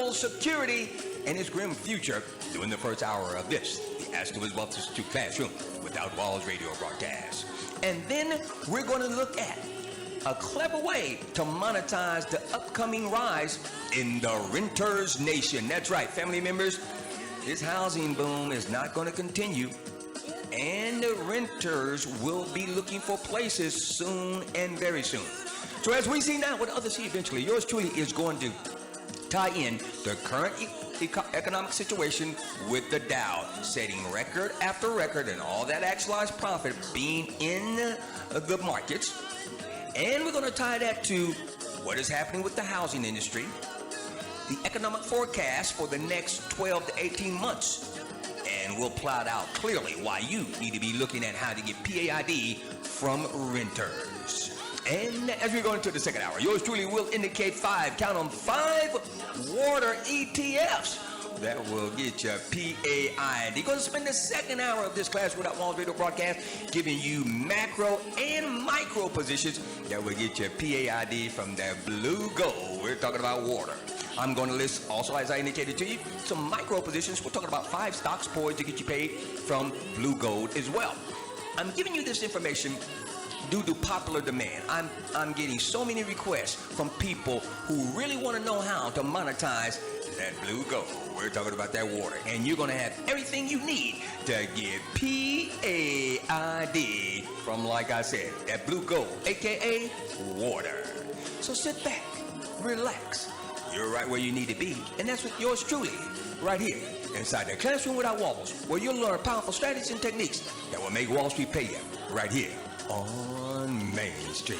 national security and its grim future during the first hour of this, the Ask the Wiz Wealth Institute Classroom Without Walls radio broadcast. And then we're going to look at a clever way to monetize the upcoming rise in the renter's nation. That's right, family members. This housing boom is not going to continue, and the renters will be looking for places soon and very soon. So as we see now, what others see eventually, yours truly is going to tie in the current economic situation with the Dow, setting record after record and all that actualized profit being in the markets. And we're going to tie that to what is happening with the housing industry, the economic forecast for the next 12 to 18 months. And we'll plot out clearly why you need to be looking at how to get P.A.I.D from renters. And as we go into the second hour, yours truly will indicate 5, count on 5 water ETFs that will get you P.A.I.D. You're going to spend the second hour of this Class Without Walls radio broadcast giving you macro and micro positions that will get you P.A.I.D. from that blue gold. We're talking about water. I'm going to list also, as I indicated to you, some micro positions. We're talking about 5 stocks poised to get you paid from blue gold as well. I'm giving you this information due to popular demand. I'm getting so many requests from people who really want to know how to monetize that blue gold. We're talking about that water, and you're going to have everything you need to get P.A.I.D. from, like I said, that blue gold, aka water. So sit back, relax. You're right where you need to be, and that's with yours truly, right here inside the Classroom Without Walls, where you'll learn powerful strategies and techniques that will make Wall Street pay you, right here on Main Street.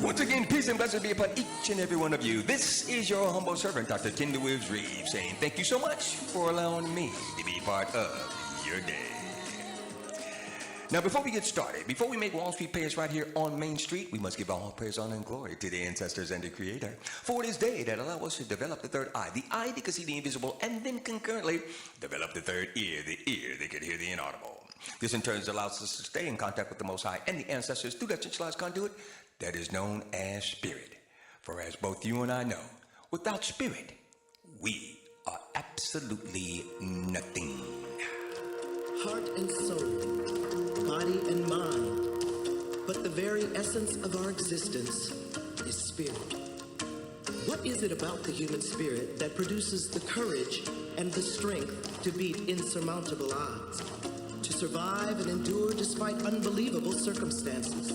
Once again, peace and blessings be upon each and every one of you. This is your humble servant, Dr. Ken the Wiz Reeves, saying thank you so much for allowing me to be part of your day. Now, before we get started, before we make Wall Street pay us right here on Main Street, we must give all praise, honor, and glory to the ancestors and the Creator for this day that allow us to develop the third eye, the eye that can see the invisible, and then concurrently develop the third ear, the ear that can hear the inaudible. This in turn allows us to stay in contact with the Most High and the ancestors through that centralized conduit that is known as spirit. For as both you and I know, without spirit, we are absolutely nothing. Heart and soul, body and mind, but the very essence of our existence is spirit. What is it about the human spirit that produces the courage and the strength to beat insurmountable odds, to survive and endure despite unbelievable circumstances?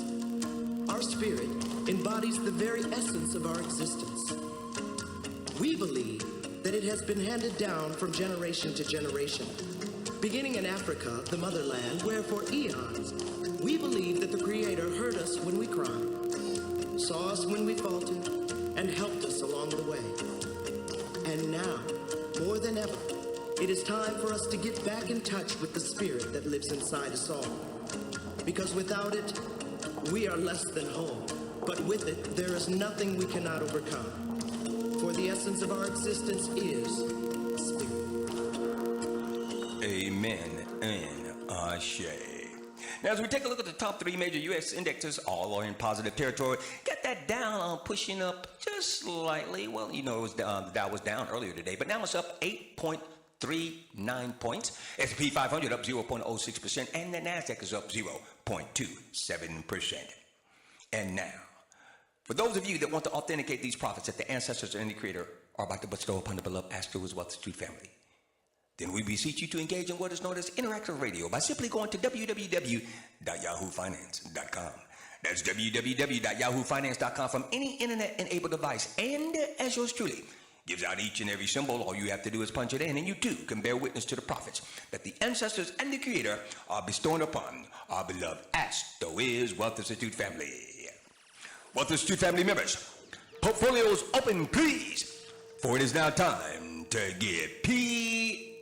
Our spirit embodies the very essence of our existence. We believe that it has been handed down from generation to generation. Beginning in Africa, the motherland, where for eons, we believe that the Creator heard us when we cried, saw us when we faltered, and helped us along the way. And now, more than ever, it is time for us to get back in touch with the spirit that lives inside us all. Because without it, we are less than whole, but with it, there is nothing we cannot overcome. For the essence of our existence is spirit. Amen and ashe. Now, as we take a look at the top 3 major U.S. indexes, all are in positive territory. Got that down, pushing up just slightly. Well, you know, it was the Dow was down earlier today, but now it's up 8.39 points. S&P 500 up 0.06%, and the NASDAQ is up 0.27%. And now, for those of you that want to authenticate these profits that the ancestors and the Creator are about to bestow upon the beloved Ask the Wiz Wealth Institute family, then we beseech you to engage in what is known as interactive radio by simply going to www.yahoofinance.com. That's www.yahoofinance.com from any internet-enabled device. And as yours truly gives out each and every symbol, all you have to do is punch it in, and you too can bear witness to the profits that the ancestors and the Creator are bestowing upon our beloved Ask the Wiz Wealth Institute family. Wealth Institute family members, portfolios open, please, for it is now time to get P.A.I.D.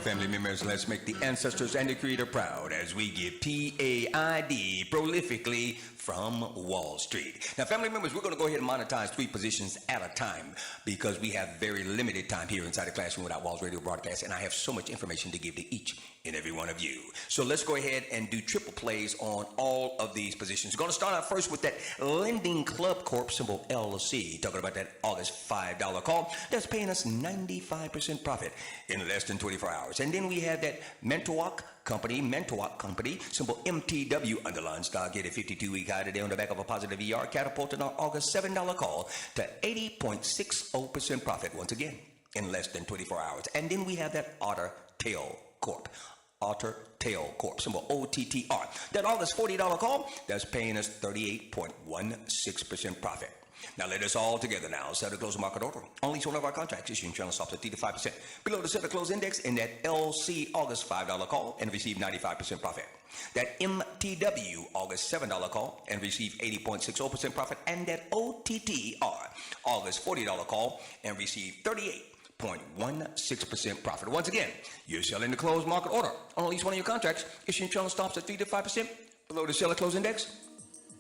family members, let's make the ancestors and the creator proud as we give P.A.I.D. prolifically from Wall Street. Now, family members, we're going to go ahead and monetize 3 positions at a time because we have very limited time here inside the classroom without Walls Radio broadcast, and I have so much information to give to each and every one of you. So let's go ahead and do triple plays on all of these positions. We're going to start out first with that Lending Club Corp, symbol LC, talking about that August $5 call that's paying us 95% profit in less than 24 hours. And then we have that Mentawak Company, symbol MTW, underline stock, get a 52-week high today on the back of a positive ER, catapulting our August $7 call to 80.60% profit once again in less than 24 hours. And then we have that Otter Tail Corp, symbol OTTR, that August $40 call that's paying us 38.16% profit. Now let us all together now set a close market order. Only one of our contracts issuing trailing stops at 3 to 5% below the set a close index in that LC August $5 call and receive 95% profit. That MTW August $7 call and receive 80.60% profit, and that OTTR August $40 call and receive 38.16% profit. Once again, you're selling the closed market order on at least one of your contracts, issuing trailing stops at 3 to 5% below the seller close index,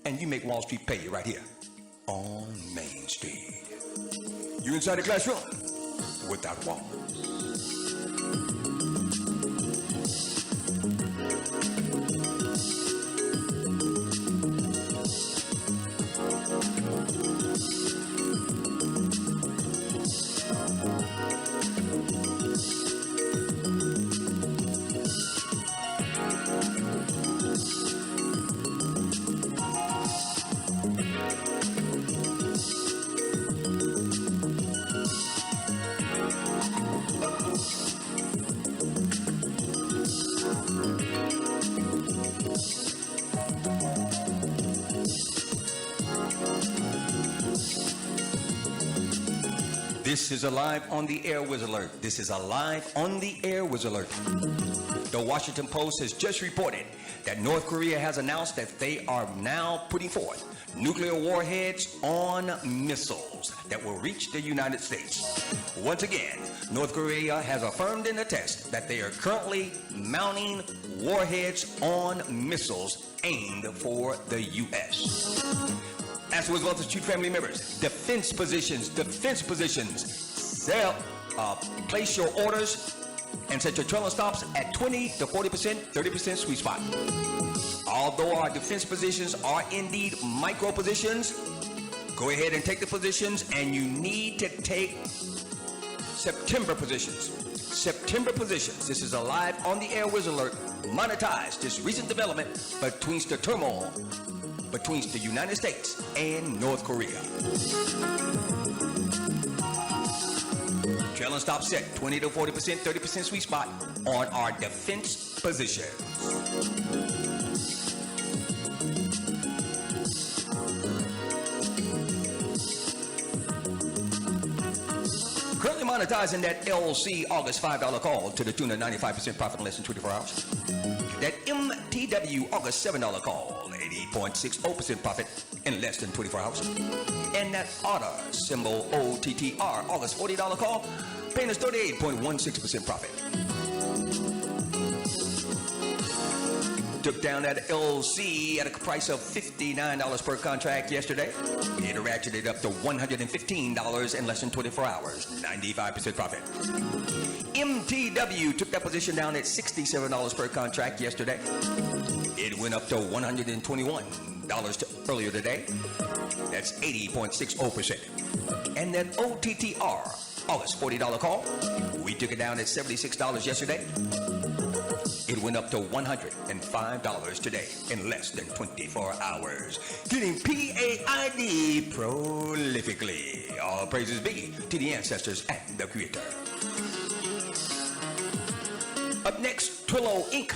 and you make Wall Street pay you right here on Main Street. You're inside the classroom without walls. This is a live on the air Wiz alert. This is a live on the air Wiz alert. The Washington Post has just reported that North Korea has announced that they are now putting forth nuclear warheads on missiles that will reach the United States. Once again, North Korea has affirmed in a test that they are currently mounting warheads on missiles aimed for the U.S. As well as two family members, defense positions. Place your orders and set your trailing stops at 20 to 40%, 30% sweet spot. Although our defense positions are indeed micro positions, go ahead and take the positions, and you need to take September positions. This is a live on the air Wiz alert. Monetize this recent development between the turmoil between the United States and North Korea. Trailing stop set 20 to 40%, 30% sweet spot on our defense position. Currently monetizing that LC August $5 call to the tune of 95% profit in less than 24 hours. That MTW August $7 call, 80.60% profit in less than 24 hours. And that Otter, symbol OTTR, August $40 call, paying us 38.16% profit. Took down that LC at a price of $59 per contract yesterday. It ratcheted up to $115 in less than 24 hours, 95% profit. MTW took that position down at $67 per contract yesterday. It went up to $121 earlier today. That's 80.60%. And then OTTR, August $40 call, we took it down at $76 yesterday. It went up to $105 today in less than 24 hours. Getting P.A.I.D. prolifically. All praises be to the ancestors and the creator. Up next, Twillo Inc.,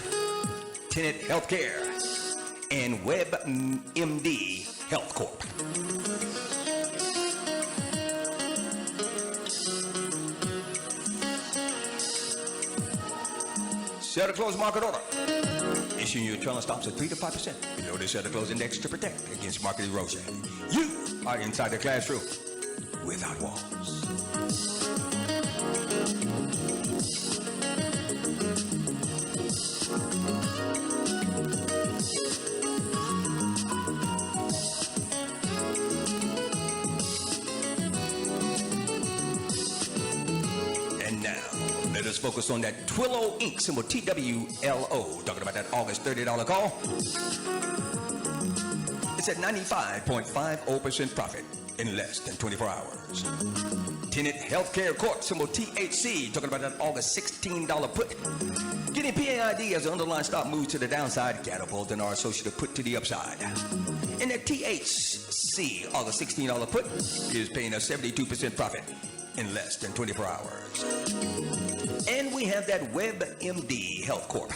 Tenet Healthcare, and WebMD Health Corp. Set a close market order. Issuing your trailing stops at 3 to 5% below the set a close index to protect against market erosion. You are inside the classroom without walls. Let's focus on that Twillo Inc., symbol TWLO. Talking about that August $30 call. It's at 95.50% profit in less than 24 hours. Tenet Healthcare Corp., symbol THC. Talking about that August $16 put. Getting P.A.I.D. as the underlying stock moves to the downside, catapulting our associated put to the upside. And that THC August $16 put is paying us 72% profit in less than 24 hours. And we have that WebMD Health Corp.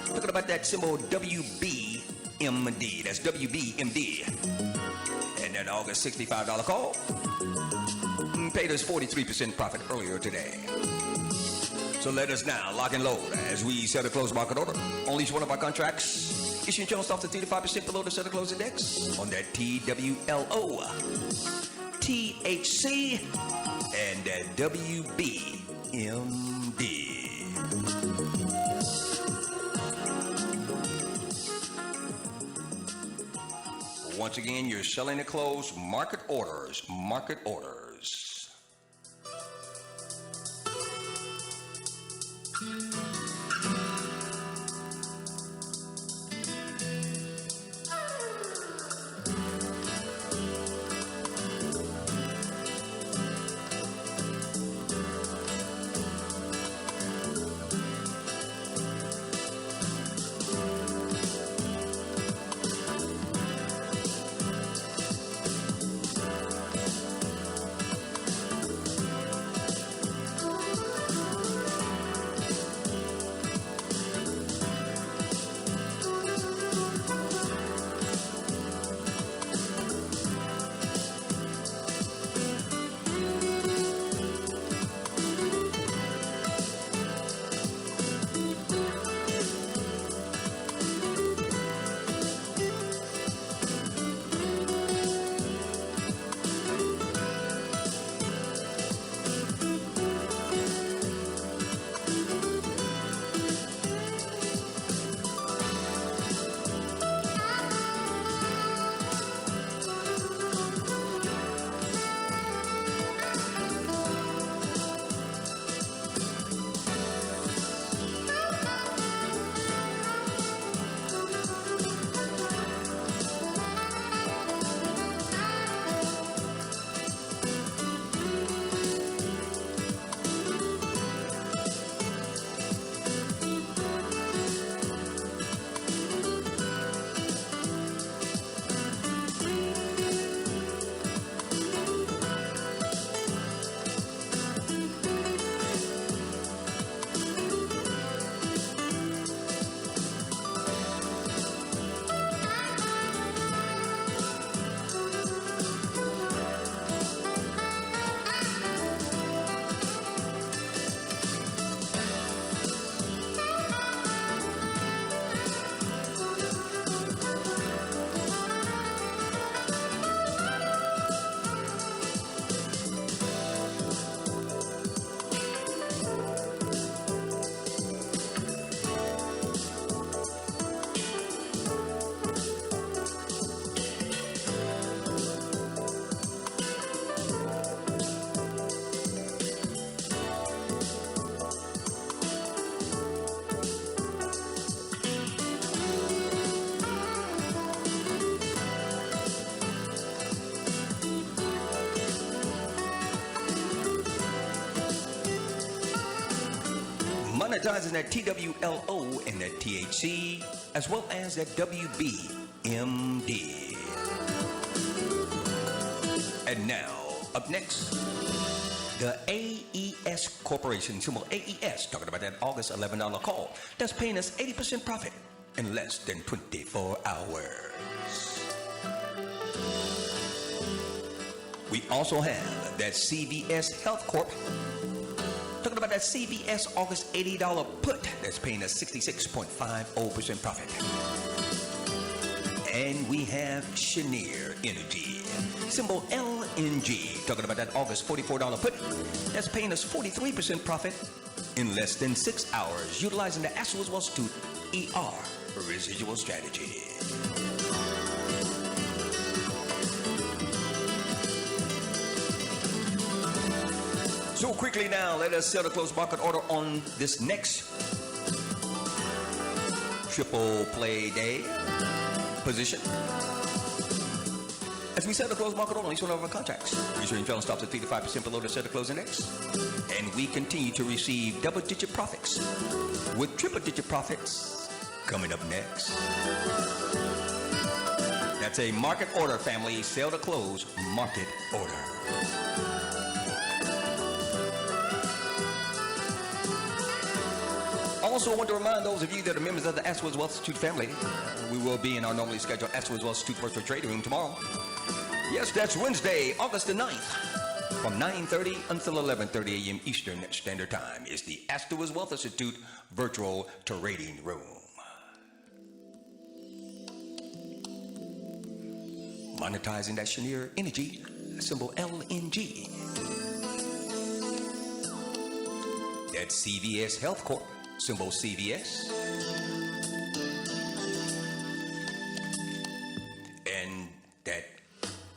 Talking about that symbol WBMD. That's WBMD. And that August $65 call paid us 43% profit earlier today. So let us now lock and load as we set a close market order on each one of our contracts. Issuing Jones off to 35% below the set of close index on that TWLO, THC, and that WBMD. Once again, you're selling at close. Market orders. Market orders. Monetizing that TWLO and that THC, as well as that WBMD. And now, up next, the AES Corporation, symbol AES, talking about that August $11 call. That's paying us 80% profit in less than 24 hours. We also have that CVS Health Corp. Talking about that CVS August $80 put that's paying us 66.50% profit. And we have Cheniere Energy, symbol LNG. Talking about that August $44 put that's paying us 43% profit in less than 6 hours, utilizing the Atwwi Wall Street ER residual strategy. So quickly now, let us sell the closed market order on this next triple play day position. As we set the closed market order on each one of our contracts, returning trailing stops at 3 to 5% below the set the close index. And we continue to receive double-digit profits, with triple-digit profits coming up next. That's a market order, family. Sell to close market order. Also, I want to remind those of you that are members of the ASK THE WIZ Wealth Institute family, we will be in our normally scheduled ASK THE WIZ Wealth Institute virtual trading room tomorrow. Yes, that's Wednesday, August the 9th, from 9:30 until 11:30 a.m. Eastern Standard Time is the ASK THE WIZ Wealth Institute virtual trading room. Monetizing that Chenier Energy, symbol LNG. That's CVS Health Corp, symbol CVS. And that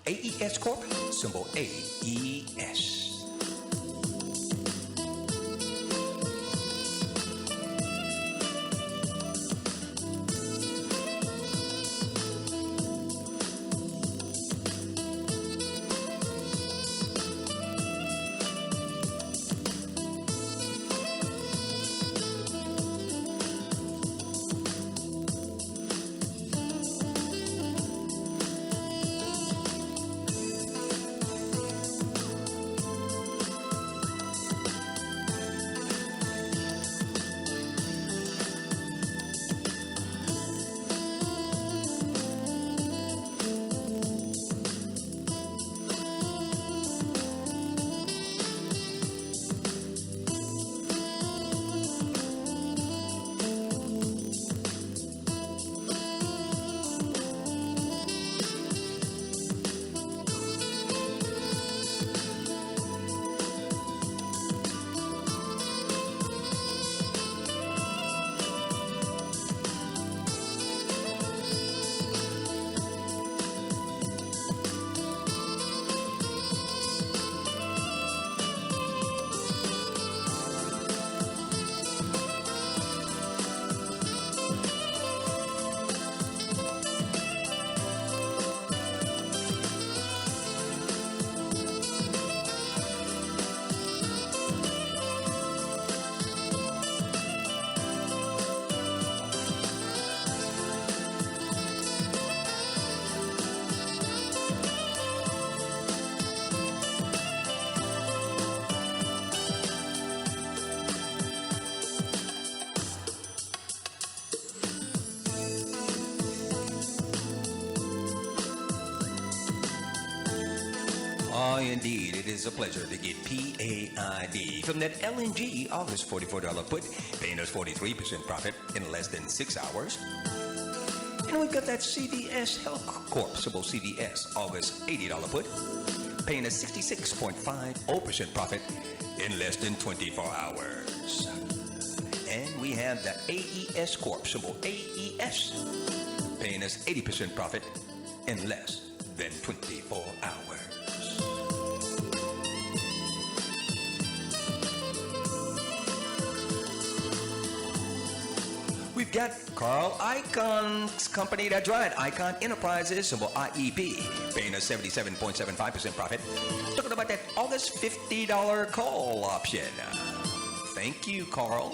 AES Corp, symbol AES. Oh, indeed, it is a pleasure to get P.A.I.D. from that LNG August $44 put, paying us 43% profit in less than 6 hours. And we've got that CVS Health Corp, symbol CVS, August $80 put, paying us 66.50% profit in less than 24 hours. And we have the AES Corp, symbol AES, paying us 80% profit in less than 24 hours. We've got Carl Icon's company, that's right, Icon Enterprises, symbol IEP, paying us 77.75% profit. Talking about that August $50 call option. Thank you, Carl.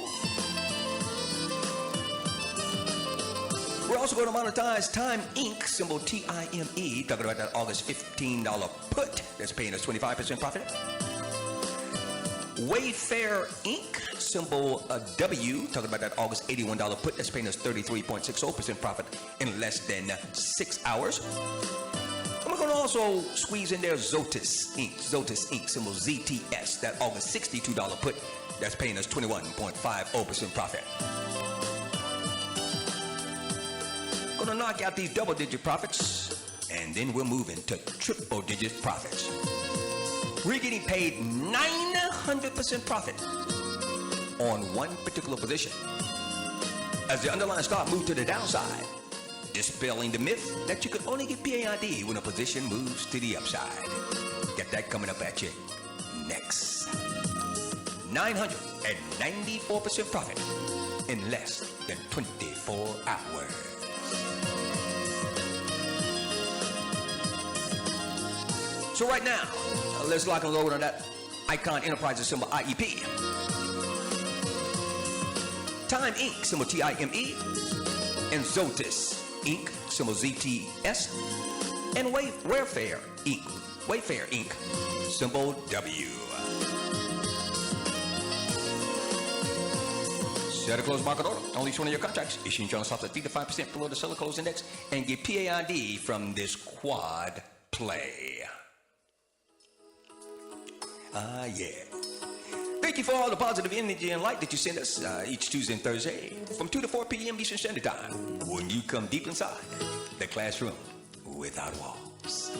We're also going to monetize Time Inc., symbol TIME, talking about that August $15 put that's paying us 25% profit. Wayfair Inc., symbol W, talking about that August $81 put that's paying us 33.60% profit in less than 6 hours. And we're going to also squeeze in there Zotis Inc., symbol ZTS, that August $62 put that's paying us 21.50% profit. Going to knock out these double-digit profits, and then we'll move into triple-digit profits. We're getting paid 900% profit on one particular position. As the underlying stock moved to the downside, dispelling the myth that you can only get P.A.I.D. when a position moves to the upside. Get that coming up at you next. 994% profit in less than 24 hours. So right now, let's lock and load on that Icon Enterprises symbol IEP. Time Inc. symbol TIME. And Zotis Inc. symbol ZTS. And Wayfair Inc. Wayfair Inc. symbol W. Set a close market order on each one of your contracts. Issuing journal stops at 3 to 5% below the seller close index and get P.A.I.D. from this quad play. Yeah. Thank you for all the positive energy and light that you send us each Tuesday and Thursday from 2 to 4 p.m. Eastern Standard Time when you come deep inside the classroom without walls.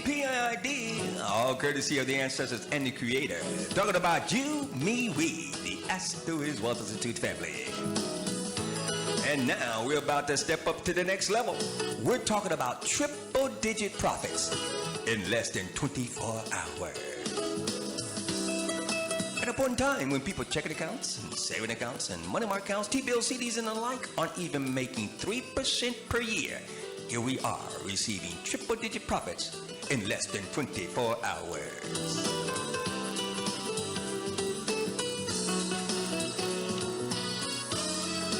P.A.I.D. all courtesy of the ancestors and the creator. Talking about you, me, we, the Ask the Wiz Wealth Institute family. And now we're about to step up to the next level. We're talking about triple-digit profits in less than 24 hours. At a point in time when people checking accounts and saving accounts and money market accounts, T-bills, CDs, and the like aren't even making 3% per year, here we are receiving triple-digit profits in less than 24 hours.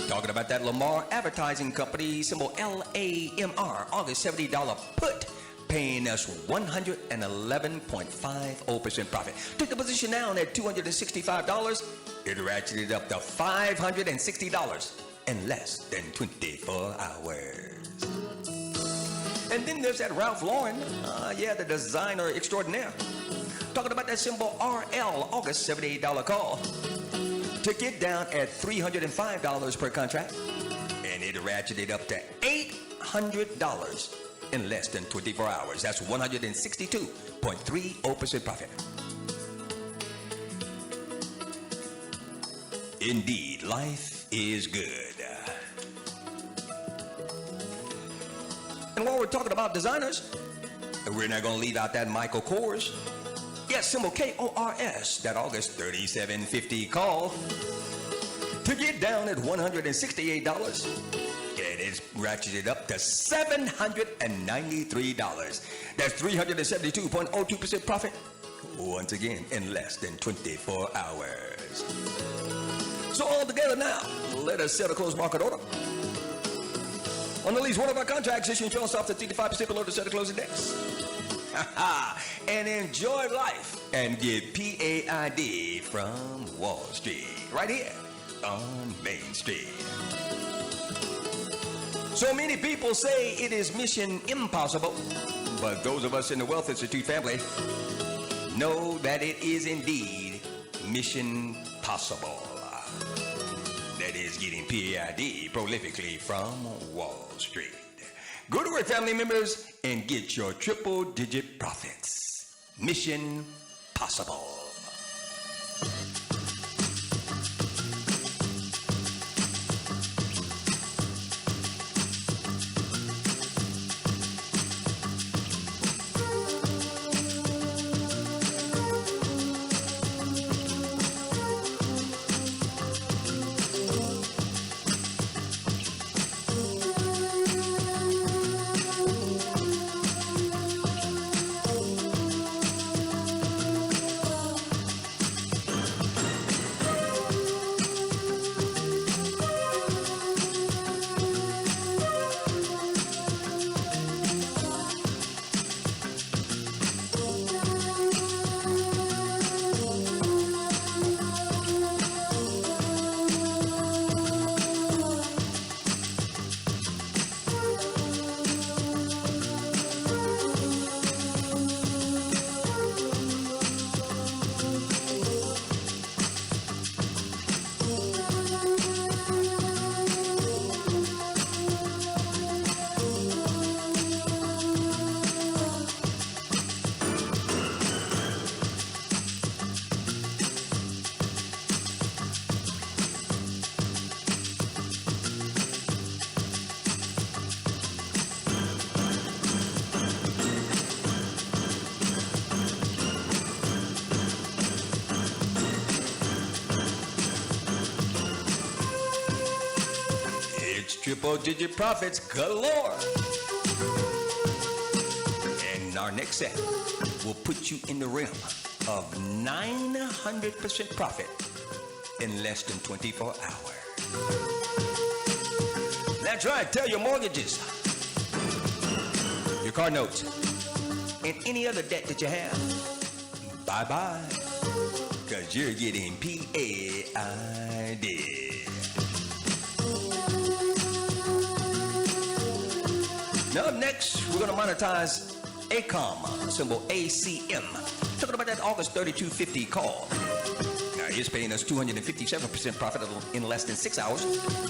Talking about that Lamar Advertising Company, symbol LAMR, August $70 put, paying us 111.50% profit. Took the position down at $265. It ratcheted up to $560 in less than 24 hours. And then there's that Ralph Lauren, the designer extraordinaire. Talking about that symbol RL, August $78 call. Took it down at $305 per contract. And it ratcheted up to $800 in less than 24 hours. That's 162.30% profit. Indeed, life is good. And while we're talking about designers, we're not going to leave out that Michael Kors. Yes, symbol KORS, that August 3750 call. To get down at $168. And it's ratcheted up to $793. That's 372.02% profit. Once again, in less than 24 hours. So all together now, let us set a close market order on at least one of our contracts, issuing trailing stops at 35% below the set of closing index. And enjoy life and get P.A.I.D. from Wall Street, right here on Main Street. So many people say it is mission impossible, but those of us in the Wealth Institute family know that it is indeed mission possible. That is getting P.A.I.D. prolifically from Wall Street. Go to work, family members, and get your triple-digit profits. Mission Possible. Triple-digit profits galore. And our next set will put you in the realm of 900% profit in less than 24 hours. That's right, tell your mortgages, your car notes, and any other debt that you have, bye-bye, because you're getting P.A.I.D. Now up next, we're going to monetize ACOM, symbol ACM. Talking about that August 3250 call. Now he's paying us 257% profit in less than 6 hours,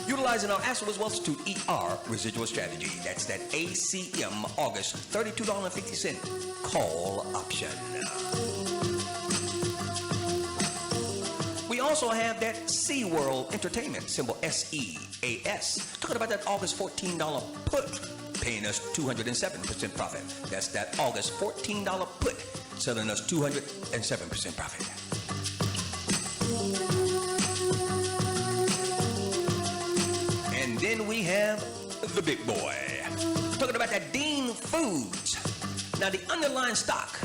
utilizing our Ask the Wiz Wealth Institute ER residual strategy. That's that ACM August $32.50 call option. We also have that SeaWorld Entertainment, symbol SEAS. Talking about that August $14 put, paying us 207% profit. That's that August $14 put, selling us 207% profit. And then we have the big boy. Talking about that Dean Foods. Now the underlying stock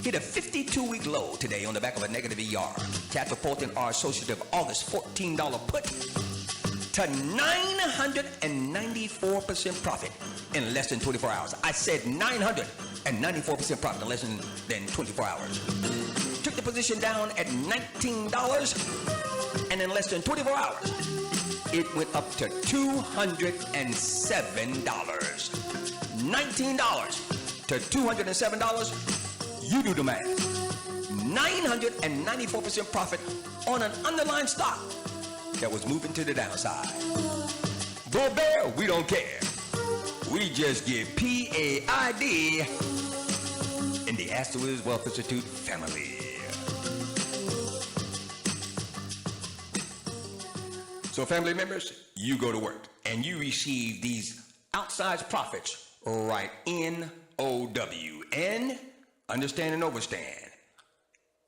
hit a 52-week low today on the back of a negative ER. Catapulting our associative August $14 put to 994% profit in less than 24 hours. I said 994% profit in less than 24 hours. Took the position down at $19, and in less than 24 hours, it went up to $207. $19 to $207. You do the math. 994% profit on an underlying stock that was moving to the downside. Bull bear, we don't care. We just give P.A.I.D. in the Ask the Wiz Wealth Institute family. So family members, you go to work and you receive these outsized profits right in OW. And understand and overstand,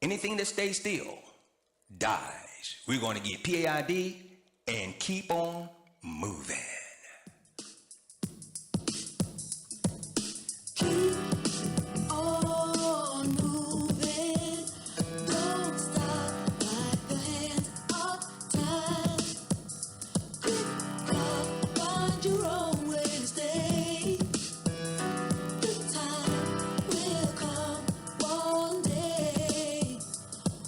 anything that stays still dies. We're going to get P.A.I.D. and keep on moving. Keep on moving. Don't stop like the hands of time. Click, clock, find your own way to stay. The time will come one day.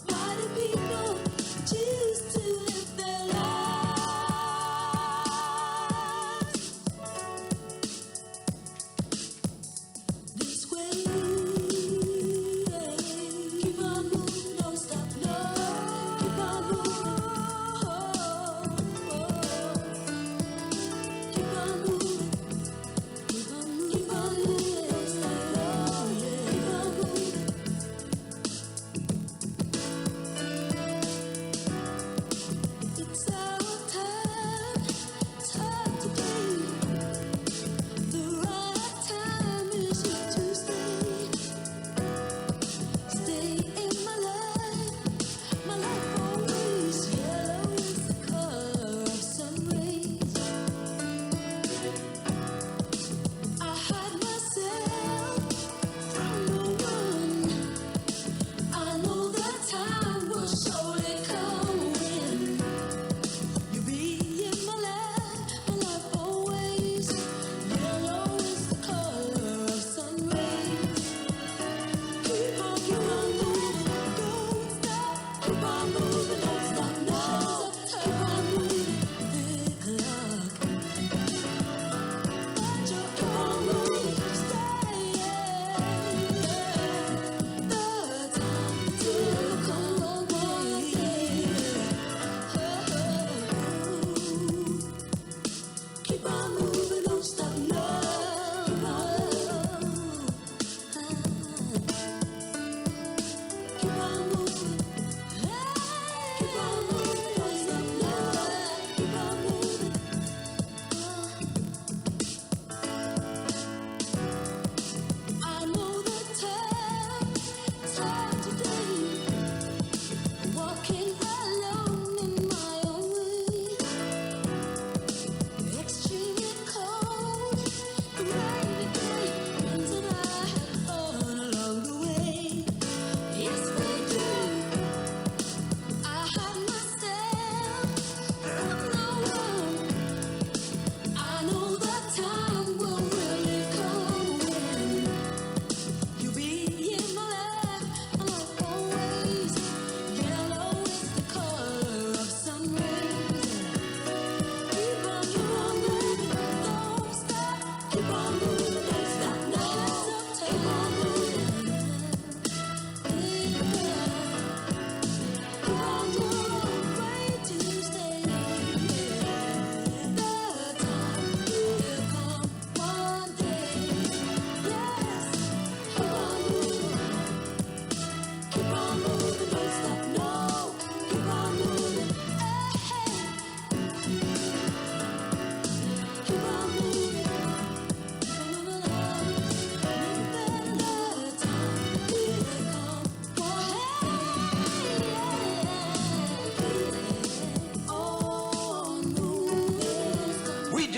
Why do people choose to live their lives?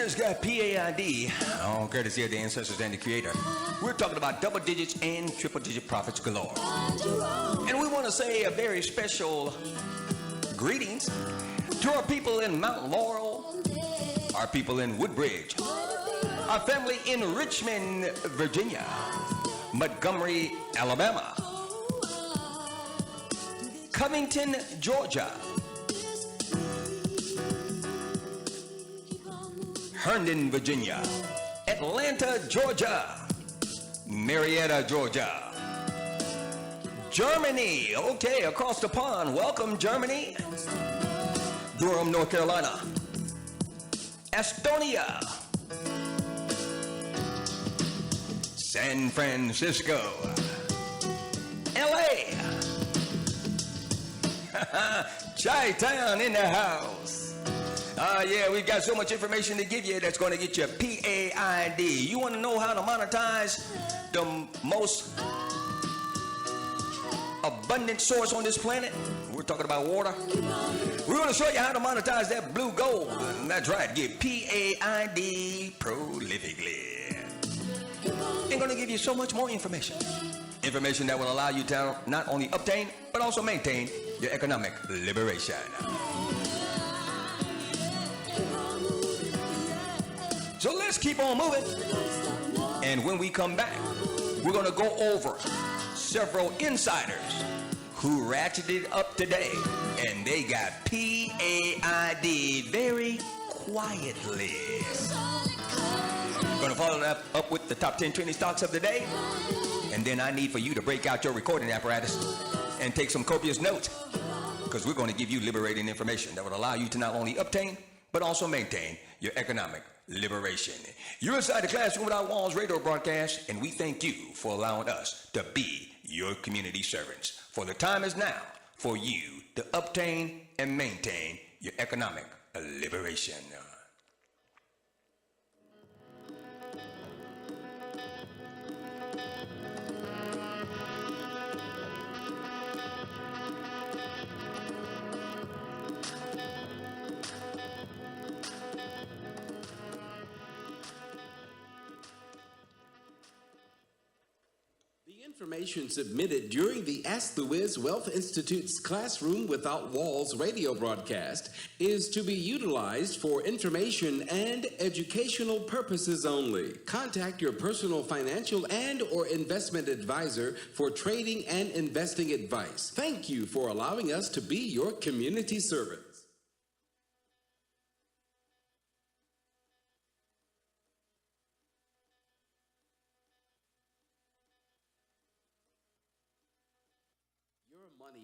has got P.A.I.D, all courtesy of the ancestors and the creator. We're talking about double digits and triple digit profits galore. And we want to say a very special greetings to our people in Mount Laurel, our people in Woodbridge, our family in Richmond, Virginia, Montgomery, Alabama, Covington, Georgia, Herndon, Virginia, Atlanta, Georgia, Marietta, Georgia, Germany, okay, across the pond, welcome Germany, Durham, North Carolina, Estonia, San Francisco, LA, Chi-Town in the house. Yeah, we've got so much information to give you that's going to get you P.A.I.D. You want to know how to monetize the most abundant source on this planet? We're talking about water. We're going to show you how to monetize that blue gold. And that's right, get P.A.I.D. prolifically. We're going to give you so much more information. Information that will allow you to not only obtain, but also maintain your economic liberation. So let's keep on moving. And when we come back, we're going to go over several insiders who ratcheted up today. And they got P.A.I.D. very quietly. Going to follow that up with the top 10 trending stocks of the day. And then I need for you to break out your recording apparatus and take some copious notes, because we're going to give you liberating information that will allow you to not only obtain, but also maintain your economic liberation. You're inside the Classroom Without Walls radio broadcast, and we thank you for allowing us to be your community servants. For the time is now for you to obtain and maintain your economic liberation. Information submitted during the Ask the Wiz Wealth Institute's Classroom Without Walls radio broadcast is to be utilized for information and educational purposes only. Contact your personal financial and or investment advisor for trading and investing advice. Thank you for allowing us to be your community servant.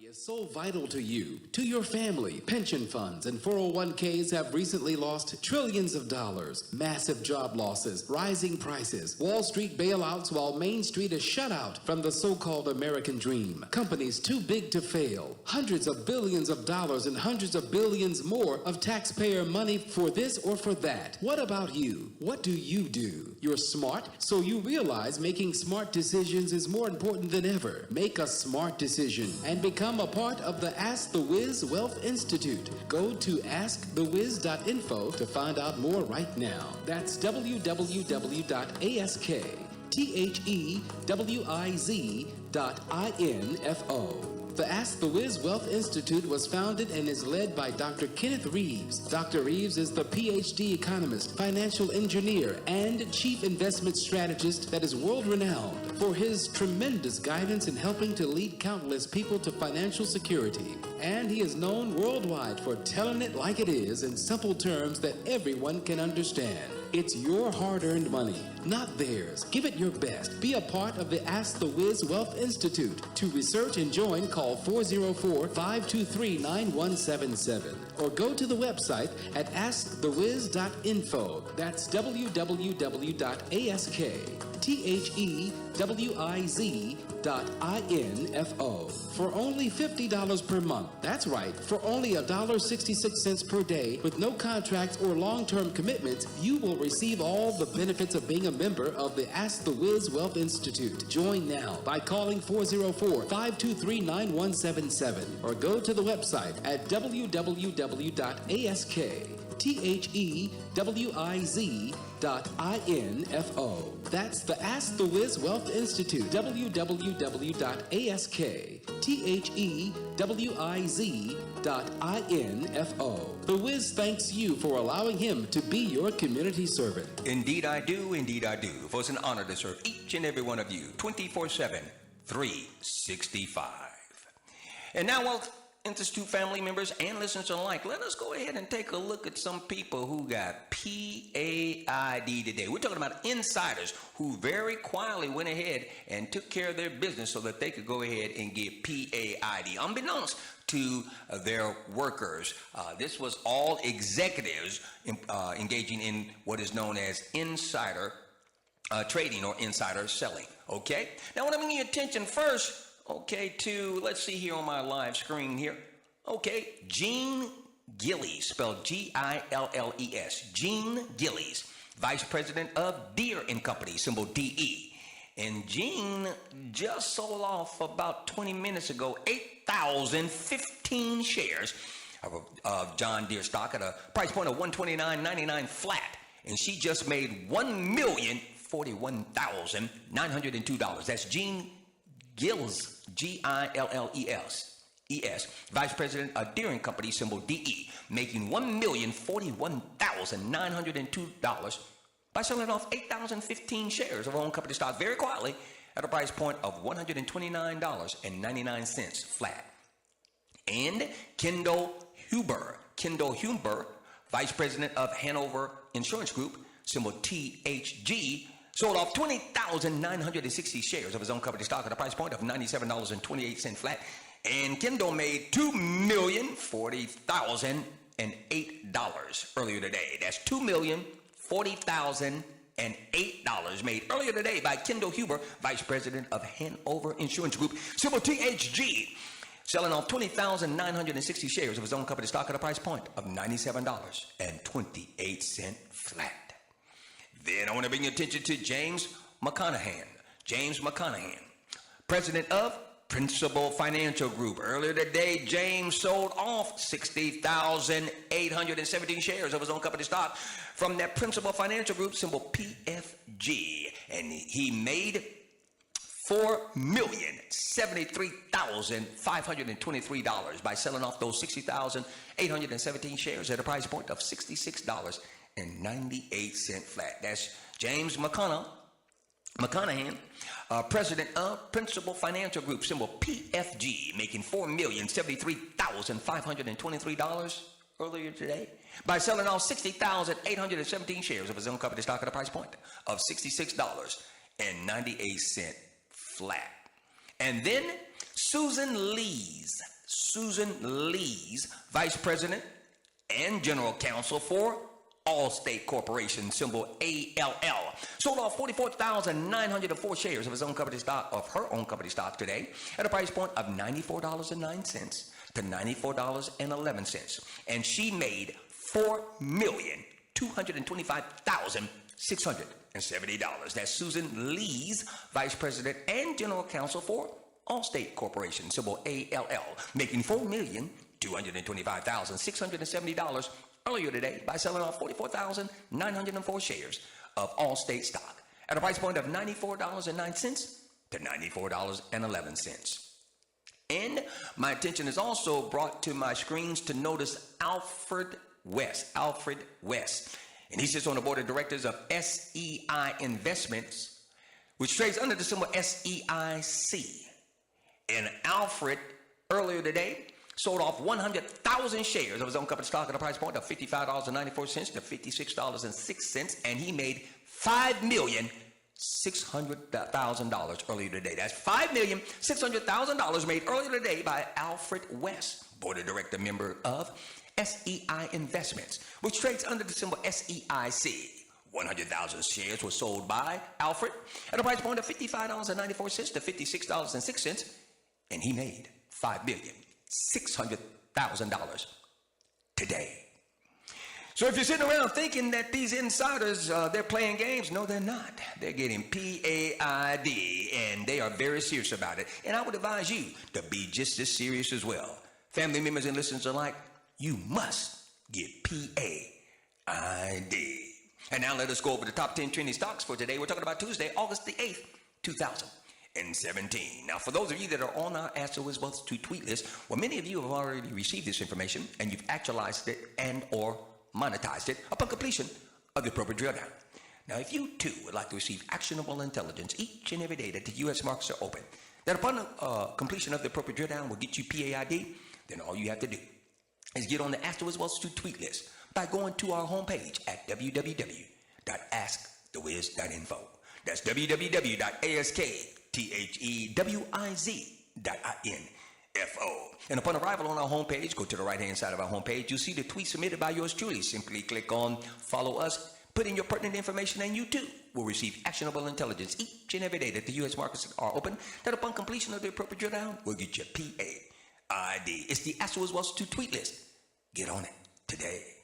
Is so vital to you, to your family. Pension funds and 401ks have recently lost trillions of dollars. Massive job losses, rising prices, Wall Street bailouts, while Main Street is shut out from the so-called American dream. Companies too big to fail. Hundreds of billions of dollars and hundreds of billions more of taxpayer money for this or for that. What about you? What do you do? You're smart, so you realize making smart decisions is more important than ever. Make a smart decision and become a part of the Ask the Wiz Wealth Institute. Go to askthewiz.info to find out more right now. That's www.askthewiz.info. The Ask the Wiz Wealth Institute was founded and is led by Dr. Kenneth Reeves. Dr. Reeves is the Ph.D. economist, financial engineer, and chief investment strategist that is world-renowned for his tremendous guidance in helping to lead countless people to financial security. And he is known worldwide for telling it like it is in simple terms that everyone can understand. It's your hard-earned money, not theirs. Give it your best. Be a part of the Ask the Wiz Wealth Institute. To research and join, call 404-523-9177 or go to the website at askthewiz.info. That's www.askthewiz.info. For only $50 per month. That's right, for only $1.66 per day with no contracts or long-term commitments, you will receive all the benefits of being a member of the Ask the Wiz Wealth Institute. Join now by calling 404-523-9177 or go to the website at www.askthewiz.info. THEWIZ.info. That's the Ask the Wiz Wealth Institute, www.ASKTHEWIZ.info. The Wiz thanks you for allowing him to be your community servant. Indeed I do, indeed I do. For it's an honor to serve each and every one of you 24/7, 365. And now, well, Institute family members and listeners alike, let us go ahead and take a look at some people who got P.A.I.D. today. We're talking about insiders who very quietly went ahead and took care of their business so that they could go ahead and get P.A.I.D. unbeknownst to their workers. This was all executives engaging in what is known as insider trading or insider selling. Okay? Now, I want to bring your attention first, okay, to, let's see here on my live screen here. Okay, Gene Gillies, spelled Gilles. Gene Gillies, Vice President of Deere & Company, symbol DE. And Gene just sold off about 20 minutes ago 8,015 shares of John Deere stock at a price point of $129.99 flat. And she just made $1,041,902. That's Gene Gilles, Gilles, Vice President of Deere & Company, symbol DE, making $1,041,902 by selling off 8,015 shares of her own company stock very quietly at a price point of $129.99 flat. And Kendall Huber, Vice President of Hanover Insurance Group, symbol THG, sold off 20,960 shares of his own company stock at a price point of $97.28 flat. And Kendall made $2,040,008 earlier today. That's $2,040,008 made earlier today by Kendall Huber, Vice President of Hanover Insurance Group, symbol THG, selling off 20,960 shares of his own company stock at a price point of $97.28 flat. Then I want to bring your attention to James McConaughey. President of Principal Financial Group. Earlier today, James sold off 60,817 shares of his own company stock from that Principal Financial Group, symbol PFG. And he made $4,073,523 by selling off those 60,817 shares at a price point of $66.98 flat. That's James McConaughey, President of Principal Financial Group, symbol PFG, making $4,073,523 earlier today by selling off 60,817 shares of his own company stock at a price point of $66.98 flat. And then Susan Lees, Vice President and General Counsel for Allstate Corporation, symbol ALL, sold off 44,904 shares of his own company stock, of her own company stock today at a price point of $94.09 to $94.11. And she made $4,225,670. That's Susan Lees, Vice President and General Counsel for Allstate Corporation, symbol ALL, making $4,225,670 earlier today by selling off 44,904 shares of Allstate stock at a price point of $94.09 to $94.11. And my attention is also brought to my screens to notice Alfred West. And he sits on the board of directors of SEI Investments, which trades under the symbol SEIC. And Alfred, earlier today, sold off 100,000 shares of his own company stock at a price point of $55.94 to $56.06, and he made $5,600,000 earlier today. That's $5,600,000 made earlier today by Alfred West, board of director member of SEI Investments, which trades under the symbol SEIC. 100,000 shares were sold by Alfred at a price point of $55.94 to $56.06, and he made $5,600,000 today. So if you're sitting around thinking that these insiders, they're playing games, no, they're not. They're getting P.A.I.D, and they are very serious about it. And I would advise you to be just as serious as well. Family members and listeners alike, you must get P.A. P.A.I.D. And now let us go over the top 10 trending stocks for today. We're talking about Tuesday, August the 8th, 2017. Now, for those of you that are on our Ask the Wiz Wealth to tweet list, well, many of you have already received this information and you've actualized it and or monetized it upon completion of the appropriate drill down. Now, if you too would like to receive actionable intelligence each and every day that the U.S. markets are open, that upon completion of the appropriate drill down will get you P.A.I.D, then all you have to do is get on the Ask the Wiz Wealth to tweet list by going to our homepage at www.askthewiz.info. That's www.askthewiz.info. And upon arrival on our homepage, go to the right-hand side of our homepage. You'll see the tweet submitted by yours truly. Simply click on Follow Us, put in your pertinent information, and you too will receive actionable intelligence each and every day that the U.S. markets are open. That upon completion of the appropriate drill down, will get your P.A.I.D. It's the Ask the Wiz Wealth to tweet list. Get on it today.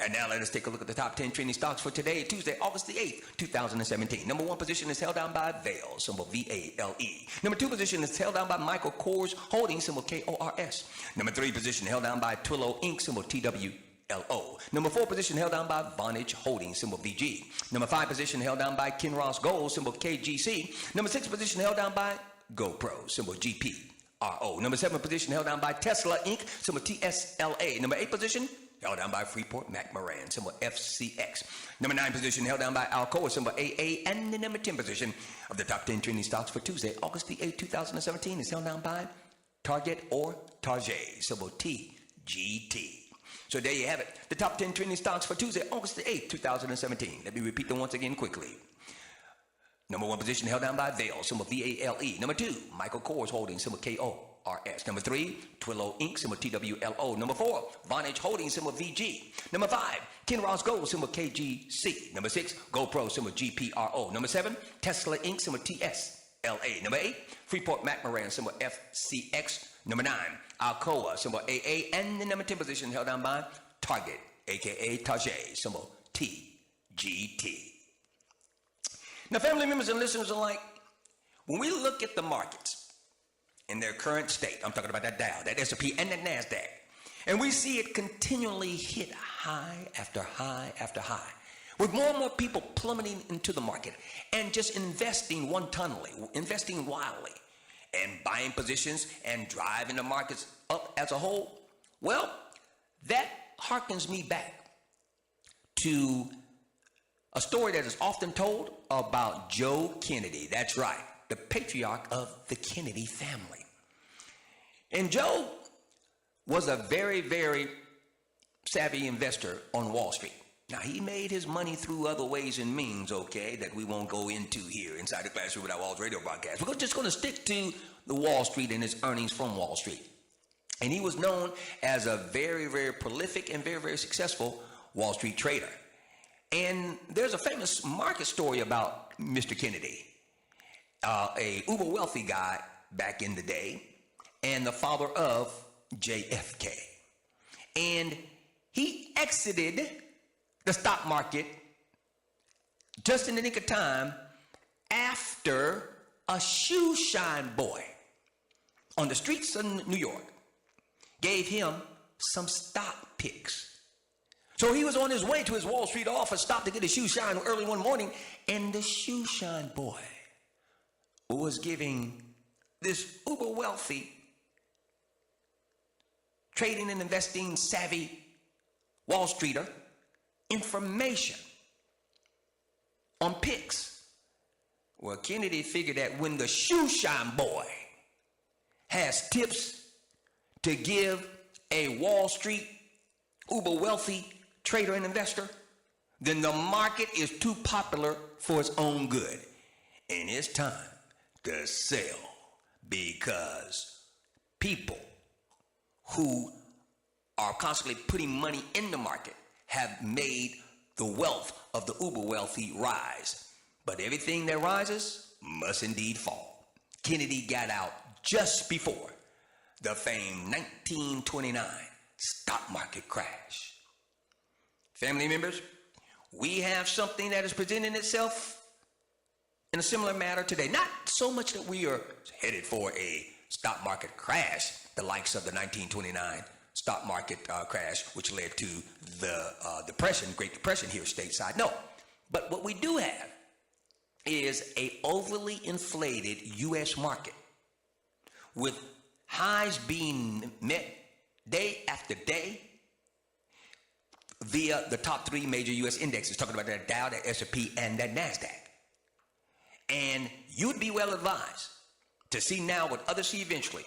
And now let us take a look at the top 10 trending stocks for today, Tuesday, August the 8th, 2017. Number 1 position is held down by Vale, symbol V-A-L-E. Number 2 position is held down by Michael Kors Holdings, symbol K-O-R-S. Number 3 position held down by Twillo Inc., symbol T-W-L-O. Number 4 position held down by Vonage Holdings, symbol VG. Number 5 position held down by Kinross Gold, symbol KGC. Number 6 position held down by GoPro, symbol GPRO. Number 7 position held down by Tesla Inc., symbol TSLA. Number 8 position held down by Freeport McMoran, symbol FCX. Number 9 position held down by Alcoa, symbol AA. And the number 10 position of the top 10 trending stocks for Tuesday, August the 8th, 2017 is held down by Target or Target, symbol TGT. So there you have it, the top 10 trending stocks for Tuesday, August the 8th, 2017. Let me repeat them once again quickly. Number 1 position held down by Vale, symbol V-A-L-E. Number 2, Michael Kors Holdings, symbol K-O-R-S. Number 3, Twillo Inc., symbol T-W-L-O. Number 4, Vonage Holdings, symbol V-G. Number 5, Kinross Gold, symbol K-G-C. Number 6, GoPro, symbol G-P-R-O. Number 7, Tesla Inc., symbol T-S-L-A. Number 8, Freeport McMoran, symbol F-C-X. Number 9, Alcoa, symbol A-A. And the number 10 position held down by Target, a.k.a. Target, symbol T-G-T. Now, family members and listeners alike, when we look at the markets in their current state, I'm talking about that Dow, that S&P, and that NASDAQ, and we see it continually hit high after high after high, with more and more people plummeting into the market and just investing one-tonally, investing wildly, and buying positions and driving the markets up as a whole, well, that harkens me back to a story that is often told about Joe Kennedy. That's right, the patriarch of the Kennedy family. And Joe was a very, very savvy investor on Wall Street. Now, he made his money through other ways and means, okay, that we won't go into here inside the classroom with our Walls Radio broadcast. We're just going to stick to the Wall Street and his earnings from Wall Street. And he was known as a very, very prolific and very, very successful Wall Street trader. And there's a famous market story about Mr. Kennedy, a uber wealthy guy back in the day, and the father of JFK. And he exited the stock market just in the nick of time after a shoe shine boy on the streets of New York gave him some stock picks. So he was on his way to his Wall Street office, stopped to get his shoe shine early one morning, and the shoe shine boy was giving this uber wealthy, trading and investing savvy Wall Streeter information on picks. Well, Kennedy figured that when the shoe shine boy has tips to give a Wall Street uber wealthy trader and investor, then the market is too popular for its own good. And it's time to sell, because people who are constantly putting money in the market have made the wealth of the uber wealthy rise. But everything that rises must indeed fall. Kennedy got out just before the famed 1929 stock market crash. Family members, we have something that is presenting itself in a similar manner today. Not so much that we are headed for a stock market crash, the likes of the 1929 stock market crash, which led to the Great Depression here stateside. No, but what we do have is a overly inflated U.S. market with highs being met day after day via the top three major U.S. indexes, talking about that Dow, that S&P, and that NASDAQ. And you'd be well advised to see now what others see eventually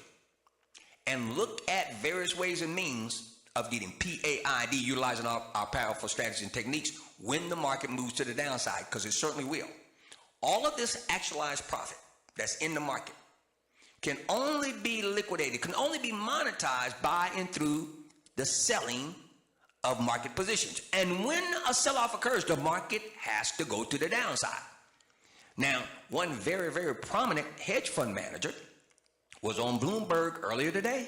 and look at various ways and means of getting P.A.I.D, utilizing our powerful strategies and techniques when the market moves to the downside, because it certainly will. All of this actualized profit that's in the market can only be liquidated, can only be monetized by and through the selling of market positions. And when a sell-off occurs, the market has to go to the downside. Now, one very, very prominent hedge fund manager was on Bloomberg earlier today,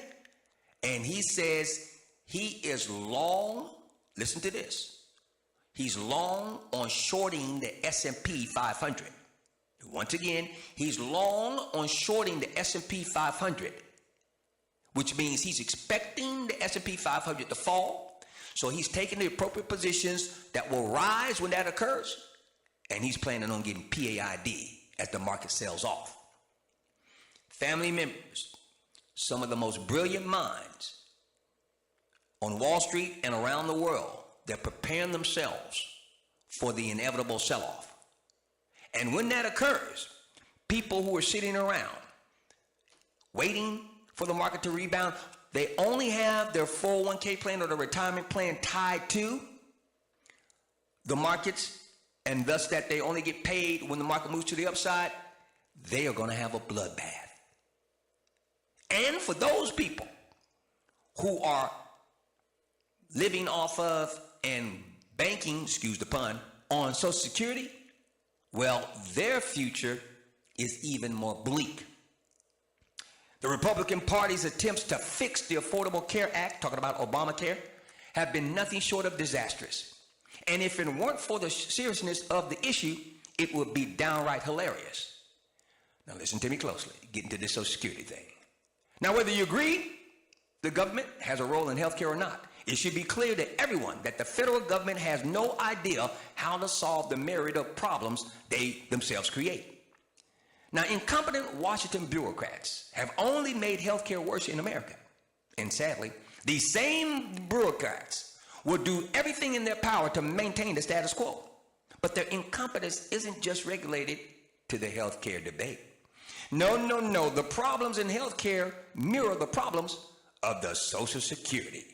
and he says he is long, listen to this, he's long on shorting the S&P 500. Once again, he's long on shorting the S&P 500, which means he's expecting the S&P 500 to fall. So he's taking the appropriate positions that will rise when that occurs, and he's planning on getting P.A.I.D as the market sells off. Family members, some of the most brilliant minds on Wall Street and around the world, they're preparing themselves for the inevitable sell-off. And when that occurs, people who are sitting around waiting for the market to rebound, they only have their 401k plan or their retirement plan tied to the markets, and thus that they only get paid when the market moves to the upside. They are going to have a bloodbath. And for those people who are living off of and banking, excuse the pun, on Social Security, well, their future is even more bleak. The Republican Party's attempts to fix the Affordable Care Act, talking about Obamacare, have been nothing short of disastrous. And if it weren't for the seriousness of the issue, it would be downright hilarious. Now listen to me closely, get into this Social Security thing. Now, whether you agree the government has a role in healthcare or not, it should be clear to everyone that the federal government has no idea how to solve the myriad of problems they themselves create. Now, incompetent Washington bureaucrats have only made healthcare worse in America. And sadly, these same bureaucrats will do everything in their power to maintain the status quo. But their incompetence isn't just regulated to the healthcare debate. No, no, no. The problems in healthcare mirror the problems of the Social Security.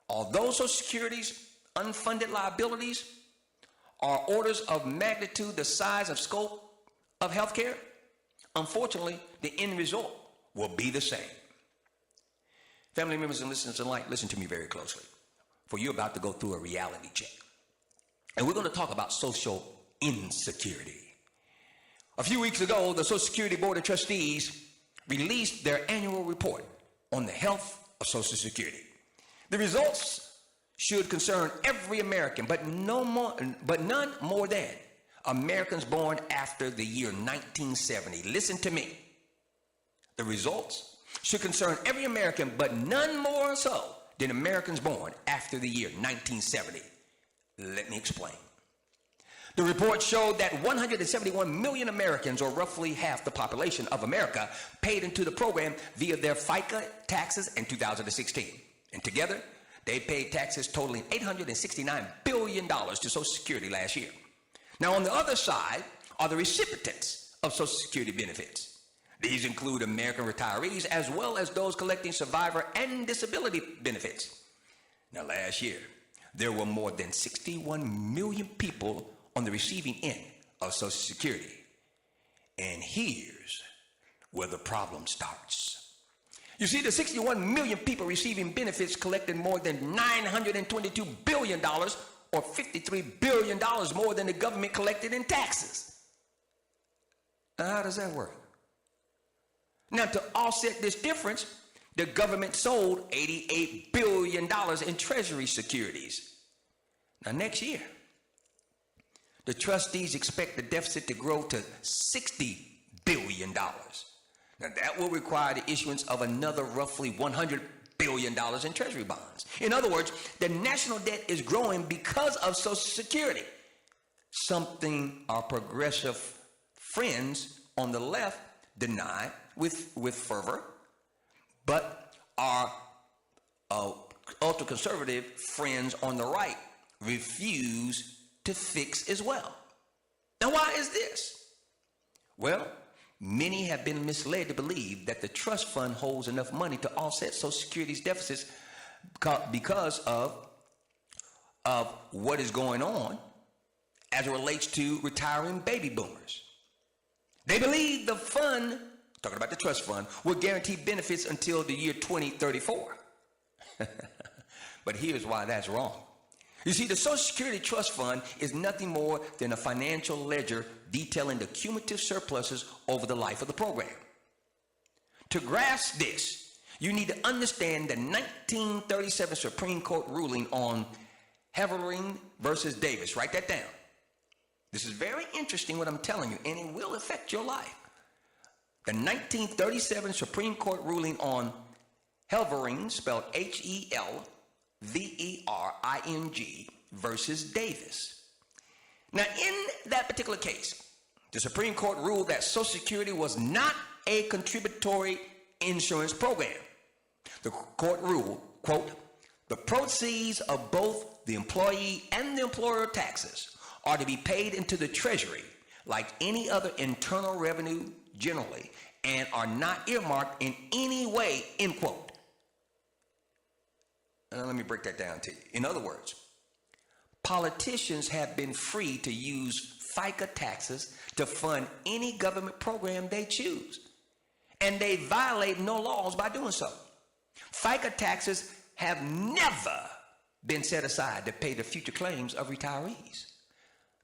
Although Social Security's unfunded liabilities are orders of magnitude the size and scope of healthcare, unfortunately, the end result will be the same. Family members and listeners alike, listen to me very closely, for you're about to go through a reality check. And we're going to talk about social insecurity. A few weeks ago, the Social Security Board of Trustees released their annual report on the health of Social Security. The results should concern every American, but none more than Americans born after the year 1970. Listen to me. The results should concern every American, but none more so than Americans born after the year 1970. Let me explain. The report showed that 171 million Americans, or roughly half the population of America, paid into the program via their FICA taxes in 2016. And together, they paid taxes totaling $869 billion to Social Security last year. Now, on the other side are the recipients of Social Security benefits. These include American retirees as well as those collecting survivor and disability benefits. Now, last year, there were more than 61 million people on the receiving end of Social Security. And here's where the problem starts. You see, the 61 million people receiving benefits collected more than $922 billion, or $53 billion more than the government collected in taxes. Now, how does that work? Now, to offset this difference, the government sold $88 billion in Treasury securities. Now, next year, the trustees expect the deficit to grow to $60 billion. Now, that will require the issuance of another roughly $100 billion in Treasury bonds. In other words, the national debt is growing because of Social Security, something our progressive friends on the left deny with fervor, but our ultra-conservative friends on the right refuse to fix as well. Now, why is this? Well, many have been misled to believe that the trust fund holds enough money to offset Social Security's deficits because of what is going on as it relates to retiring baby boomers. They believe the fund, talking about the trust fund, will guarantee benefits until the year 2034. But here's why that's wrong. You see, the Social Security Trust Fund is nothing more than a financial ledger detailing the cumulative surpluses over the life of the program. To grasp this, you need to understand the 1937 Supreme Court ruling on Havering versus Davis. Write that down. This is very interesting what I'm telling you, and it will affect your life. The 1937 Supreme Court ruling on Havering, spelled Helvering, versus Davis. Now, in that particular case, the Supreme Court ruled that Social Security was not a contributory insurance program. The court ruled, quote, the proceeds of both the employee and the employer taxes are to be paid into the Treasury like any other internal revenue generally and are not earmarked in any way, end quote. Let me break that down to you. In other words, politicians have been free to use FICA taxes to fund any government program they choose, and they violate no laws by doing so. FICA taxes have never been set aside to pay the future claims of retirees.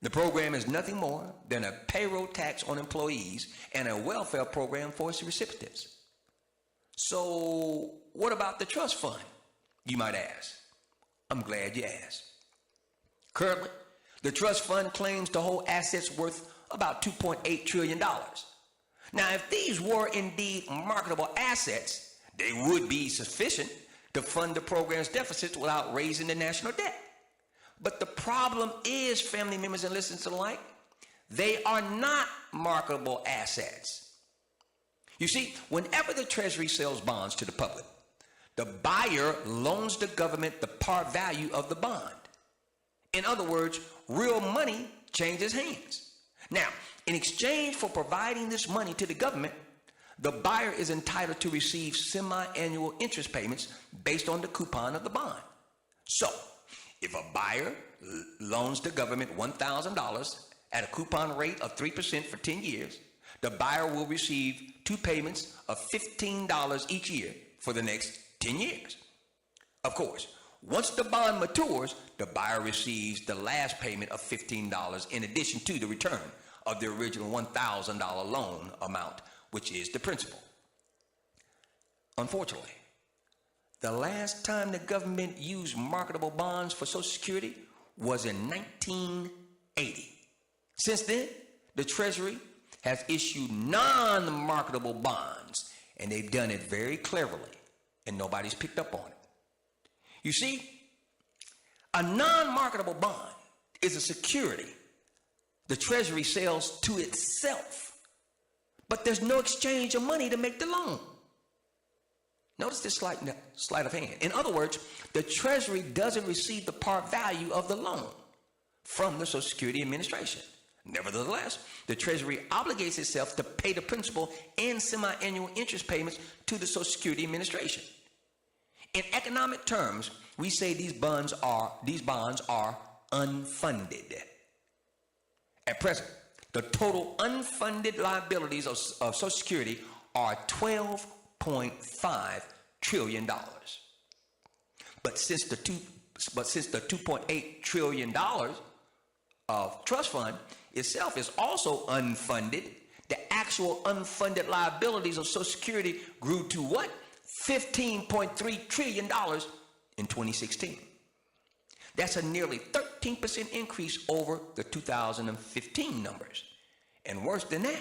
The program is nothing more than a payroll tax on employees and a welfare program for its recipients. So what about the trust fund, you might ask? I'm glad you asked. Currently, the trust fund claims to hold assets worth about $2.8 trillion. Now, if these were indeed marketable assets, they would be sufficient to fund the program's deficits without raising the national debt. But the problem is, family members and listeners alike, they are not marketable assets. You see, whenever the Treasury sells bonds to the public, the buyer loans the government the par value of the bond. In other words, real money changes hands. Now, in exchange for providing this money to the government, the buyer is entitled to receive semi-annual interest payments based on the coupon of the bond. So, if a buyer loans the government $1,000 at a coupon rate of 3% for 10 years, the buyer will receive two payments of $15 each year for the next 10 years. Of course, once the bond matures, the buyer receives the last payment of $15 in addition to the return of the original $1,000 loan amount, which is the principal. Unfortunately, the last time the government used marketable bonds for Social Security was in 1980. Since then, the Treasury has issued non-marketable bonds, and they've done it very cleverly, and nobody's picked up on it. You see, a non-marketable bond is a security the Treasury sells to itself, but there's no exchange of money to make the loan. Notice this sleight of hand. In other words, the Treasury doesn't receive the par value of the loan from the Social Security Administration. Nevertheless, the Treasury obligates itself to pay the principal and semi-annual interest payments to the Social Security Administration. In economic terms, we say these bonds are unfunded. At present, the total unfunded liabilities of Social Security are $12.5 trillion. But since the $2.8 trillion of trust fund itself is also unfunded, the actual unfunded liabilities of Social Security grew to what? $15.3 trillion in 2016. That's a nearly 13% increase over the 2015 numbers. And worse than that,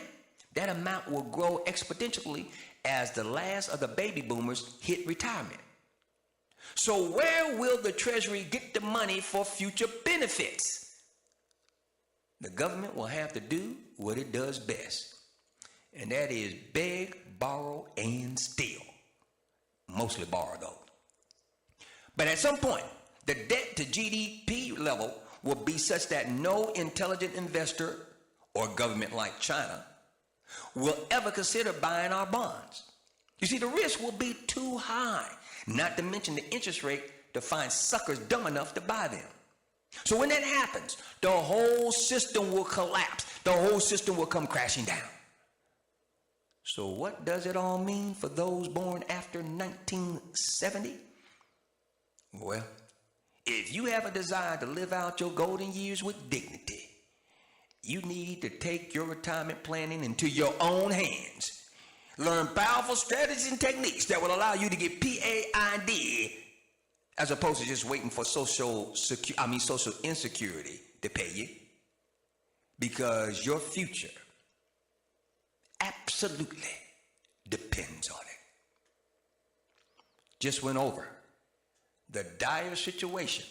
that amount will grow exponentially as the last of the baby boomers hit retirement. So where will the Treasury get the money for future benefits? The government will have to do what it does best, and that is beg, borrow, and steal. Mostly borrow, though. But at some point, the debt to GDP level will be such that no intelligent investor or government like China will ever consider buying our bonds. You see, the risk will be too high, not to mention the interest rate to find suckers dumb enough to buy them. So when that happens, the whole system will collapse. The whole system will come crashing down. So what does it all mean for those born after 1970? Well, if you have a desire to live out your golden years with dignity, you need to take your retirement planning into your own hands. Learn powerful strategies and techniques that will allow you to get P.A.I.D. as opposed to just waiting for social insecurity to pay you. Because your future absolutely depends on it. Just went over the dire situation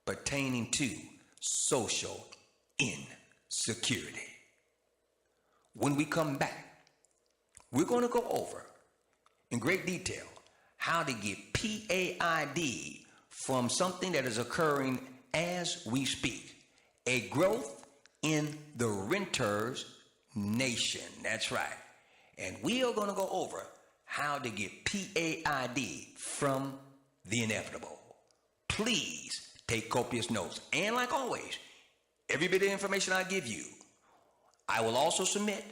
pertaining to social insecurity. When we come back, we're going to go over in great detail how to get P.A.I.D. from something that is occurring as we speak, a growth in the renters nation. That's right. And we are going to go over how to get P.A.I.D. from the inevitable. Please take copious notes. And like always, every bit of information I give you, I will also submit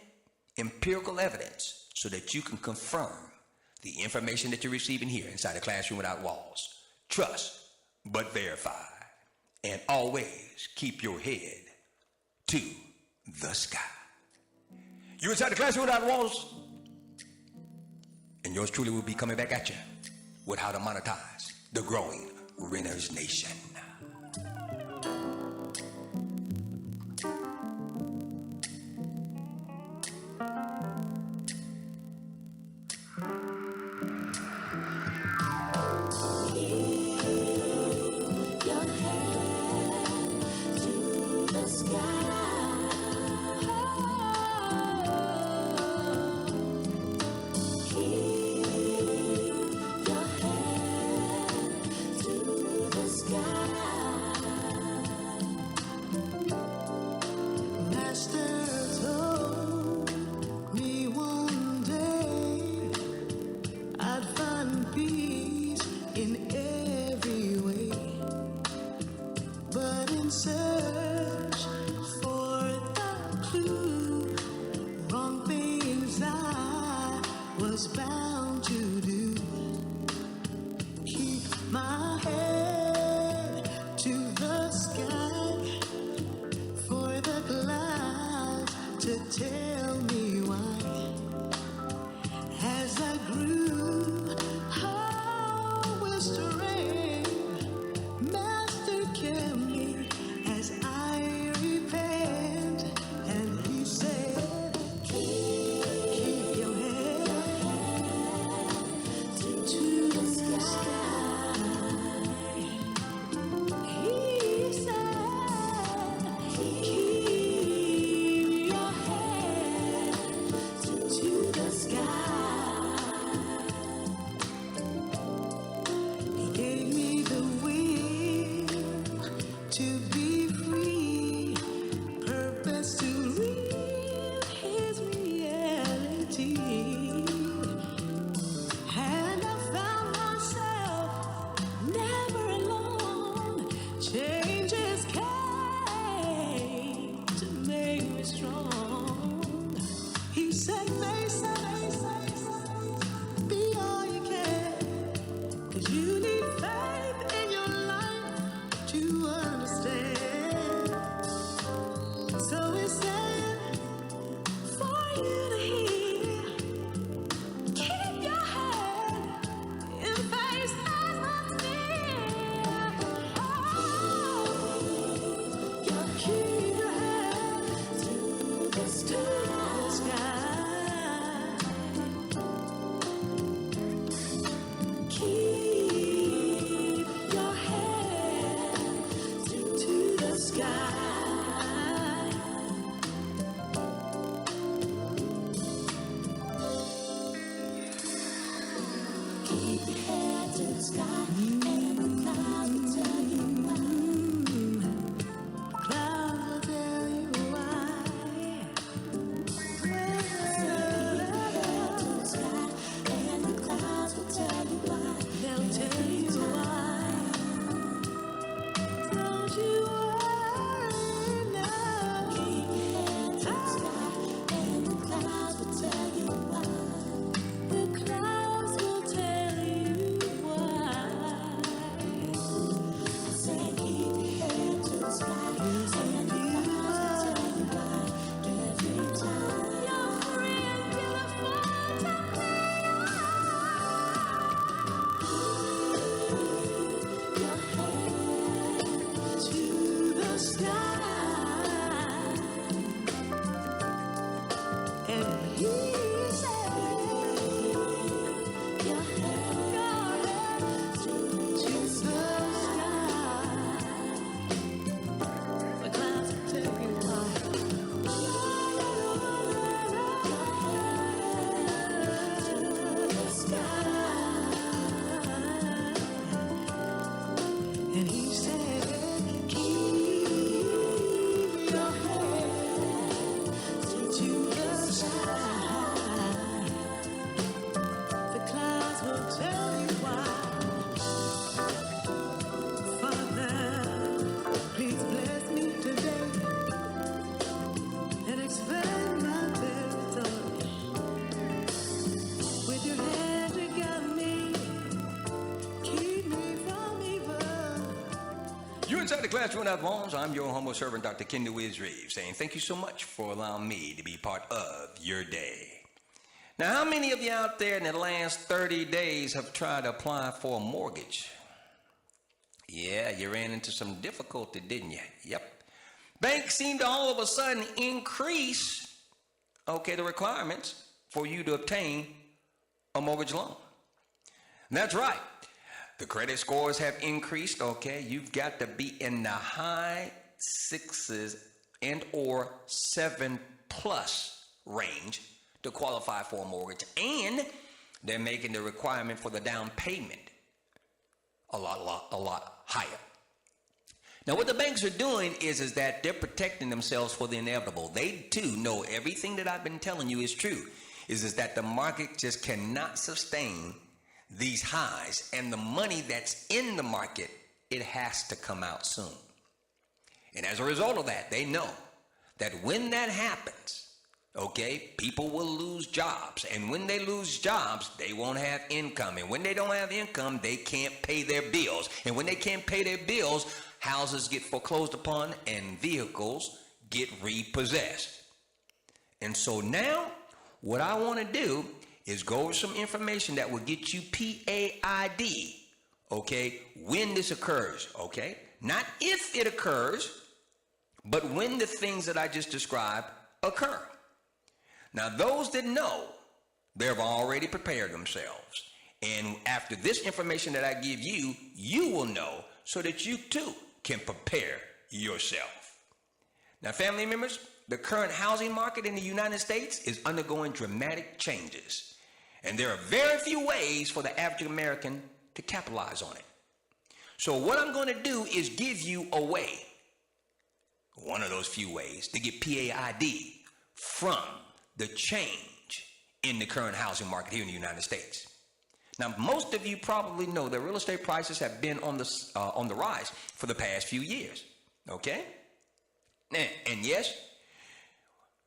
empirical evidence so that you can confirm the information that you're receiving here inside the classroom without walls. Trust, but verify. And always keep your head to the sky. You're inside the classroom without walls, and yours truly will be coming back at you with how to monetize the growing renters nation. Your hand to the sky. Keep your hand to the sky. the classroom without walls. I'm your humble servant, Dr. Ken the Wiz Reeves, saying thank you so much for allowing me to be part of your day. Now, how many of you out there in the last 30 days have tried to apply for a mortgage? Yeah, you ran into some difficulty, didn't you? Yep. Banks seem to all of a sudden increase, the requirements for you to obtain a mortgage loan. That's right. The credit scores have increased, You've got to be in the high 6s and or 7+ range to qualify for a mortgage. And they're making the requirement for the down payment a lot higher. Now, what the banks are doing is that they're protecting themselves for the inevitable. They, too, know everything that I've been telling you is true, is that the market just cannot sustain these highs, and the money that's in the market, it has to come out soon. And as a result of that, they know that when that happens, people will lose jobs, and when they lose jobs, they won't have income, and when they don't have income, they can't pay their bills, and when they can't pay their bills, houses get foreclosed upon and vehicles get repossessed. And so now what I want to do is go over some information that will get you P.A.I.D, when this occurs, Not if it occurs, but when the things that I just described occur. Now, those that know, they've already prepared themselves. And after this information that I give you, you will know so that you too can prepare yourself. Now, family members, the current housing market in the United States is undergoing dramatic changes. And there are very few ways for the average American to capitalize on it. So what I'm going to do is give you a way, one of those few ways, to get P.A.I.D from the change in the current housing market here in the United States. Now, most of you probably know that real estate prices have been on the rise for the past few years, And yes,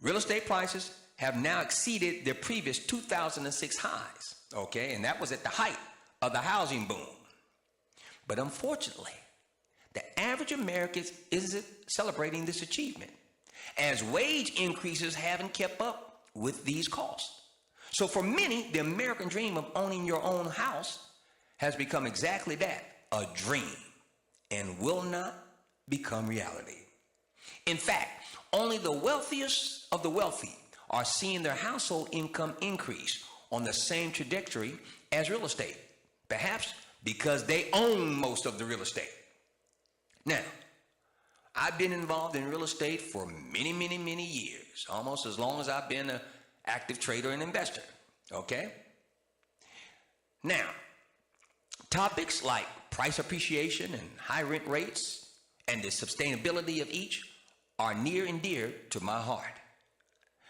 real estate prices have now exceeded their previous 2006 highs, And that was at the height of the housing boom. But unfortunately, the average American isn't celebrating this achievement, as wage increases haven't kept up with these costs. So for many, the American dream of owning your own house has become exactly that, a dream, and will not become reality. In fact, only the wealthiest of the wealthy are seeing their household income increase on the same trajectory as real estate, perhaps because they own most of the real estate. Now, I've been involved in real estate for many, many, many years, almost as long as I've been an active trader and investor, Now, topics like price appreciation and high rent rates and the sustainability of each are near and dear to my heart.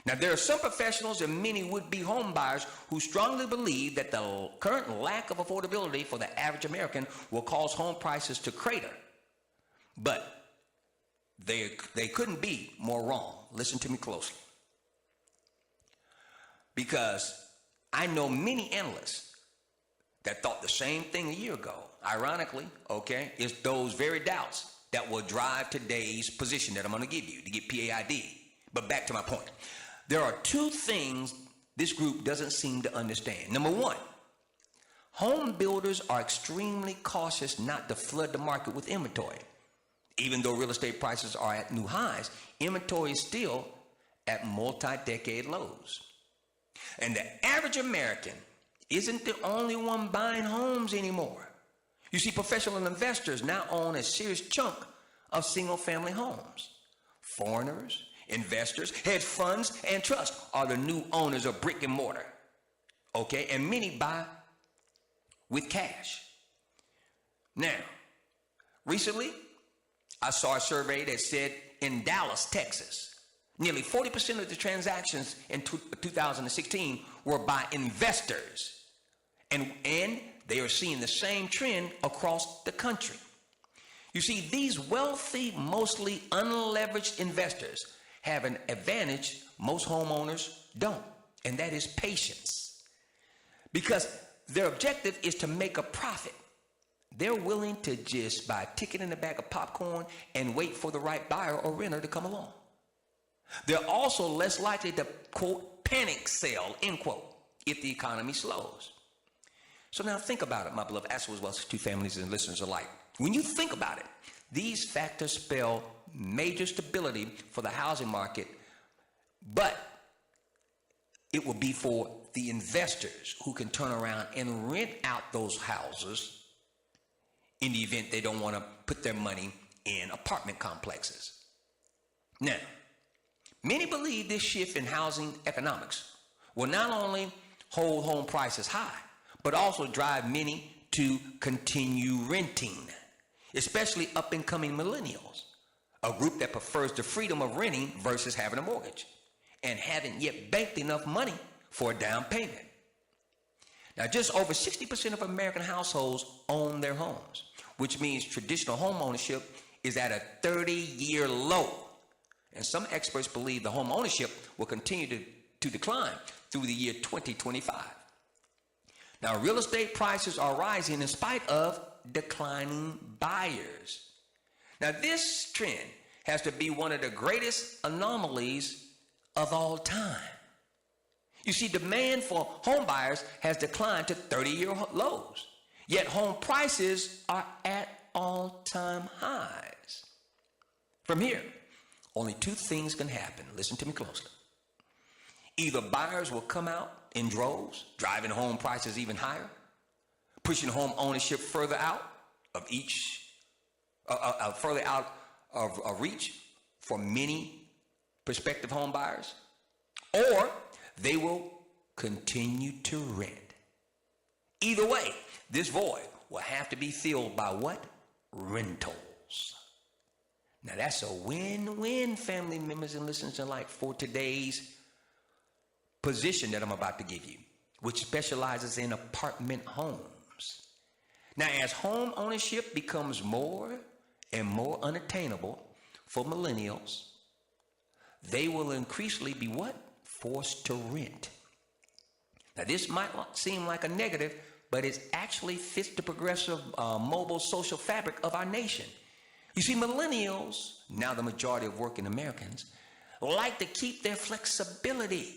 Now, there are some professionals and many would-be home buyers who strongly believe that the current lack of affordability for the average American will cause home prices to crater. But they couldn't be more wrong. Listen to me closely. Because I know many analysts that thought the same thing a year ago. Ironically, it's those very doubts that will drive today's position that I'm going to give you to get P.A.I.D. But back to my point. There are two things this group doesn't seem to understand. Number one, home builders are extremely cautious not to flood the market with inventory. Even though real estate prices are at new highs, inventory is still at multi-decade lows. And the average American isn't the only one buying homes anymore. You see, professional investors now own a serious chunk of single-family homes. Foreigners, investors, hedge funds, and trusts are the new owners of brick and mortar. And many buy with cash. Now, recently, I saw a survey that said in Dallas, Texas, nearly 40% of the transactions in 2016 were by investors. And they are seeing the same trend across the country. You see, these wealthy, mostly unleveraged investors have an advantage most homeowners don't, and that is patience. Because their objective is to make a profit, they're willing to just buy a ticket and a bag of popcorn and wait for the right buyer or renter to come along. They're also less likely to, quote, panic sell, end quote, if the economy slows. So now think about it, my beloved ASK THE WIZ to families and listeners alike. When you think about it, these factors spell major stability for the housing market, but it will be for the investors who can turn around and rent out those houses in the event they don't want to put their money in apartment complexes. Now, many believe this shift in housing economics will not only hold home prices high, but also drive many to continue renting, especially up-and-coming millennials, a group that prefers the freedom of renting versus having a mortgage and haven't yet banked enough money for a down payment. Now, just over 60% of American households own their homes, which means traditional home ownership is at a 30-year low. And some experts believe the home ownership will continue to decline through the year 2025. Now, real estate prices are rising in spite of declining buyers. Now, this trend has to be one of the greatest anomalies of all time. You see, demand for home buyers has declined to 30-year lows, yet home prices are at all-time highs. From here, only two things can happen. Listen to me closely. Either buyers will come out in droves, driving home prices even higher, pushing home ownership further out of reach for many prospective home buyers, or they will continue to rent. Either way, this void will have to be filled by what? Rentals. Now that's a win-win, family members and listeners alike, for today's position that I'm about to give you, which specializes in apartment homes. Now, as home ownership becomes more and more unattainable for millennials, they will increasingly be what? Forced to rent. Now, this might seem like a negative, but it actually fits the progressive mobile social fabric of our nation. You see, millennials, now the majority of working Americans, like to keep their flexibility,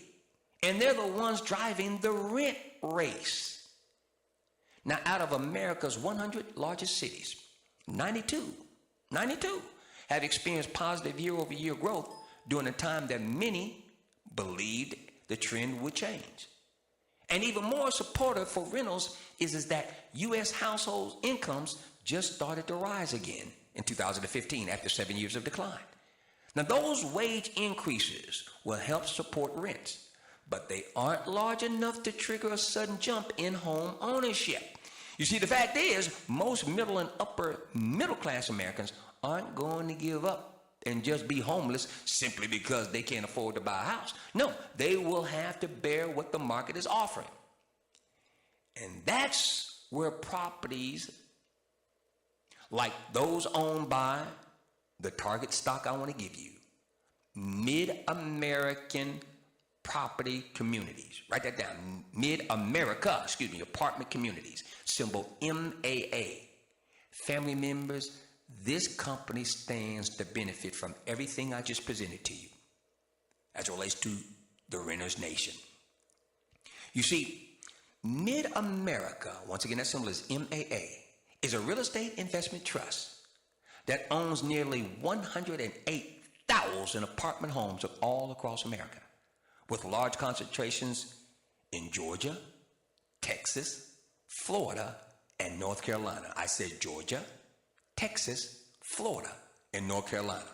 and they're the ones driving the rent race. Now, out of America's 100 largest cities, 92 have experienced positive year-over-year growth during a time that many believed the trend would change. And even more supportive for rentals is that U.S. household incomes just started to rise again in 2015 after 7 years of decline. Now, those wage increases will help support rents, but they aren't large enough to trigger a sudden jump in home ownership. You see, the fact is, most middle and upper middle class Americans aren't going to give up and just be homeless simply because they can't afford to buy a house. No, they will have to bear what the market is offering. And that's where properties like those owned by the target stock I want to give you, Mid-American property communities. Write that down. Mid-America, apartment communities. Symbol MAA. Family members, this company stands to benefit from everything I just presented to you as it relates to the renter's nation. You see, Mid-America, once again that symbol is MAA, is a real estate investment trust that owns nearly 108,000 apartment homes all across America, with large concentrations in Georgia, Texas, Florida, and North Carolina. I said Georgia, Texas, Florida, and North Carolina.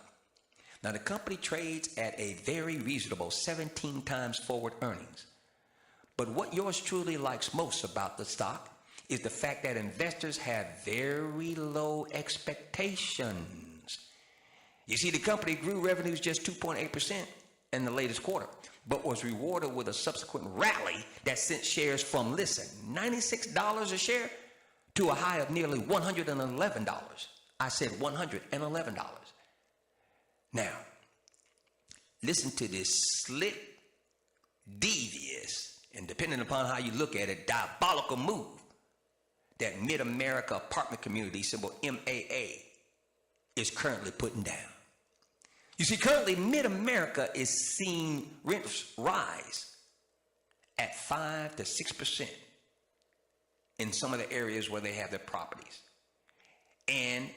Now, the company trades at a very reasonable 17 times forward earnings. But what yours truly likes most about the stock is the fact that investors have very low expectations. You see, the company grew revenues just 2.8% in the latest quarter, but was rewarded with a subsequent rally that sent shares from, listen, $96 a share to a high of nearly $111. I said $111. Now, listen to this slick, devious, and depending upon how you look at it, diabolical move that Mid-America Apartment Community, symbol MAA, is currently putting down. You see, currently Mid-America is seeing rents rise at 5 to 6% in some of the areas where they have their properties. And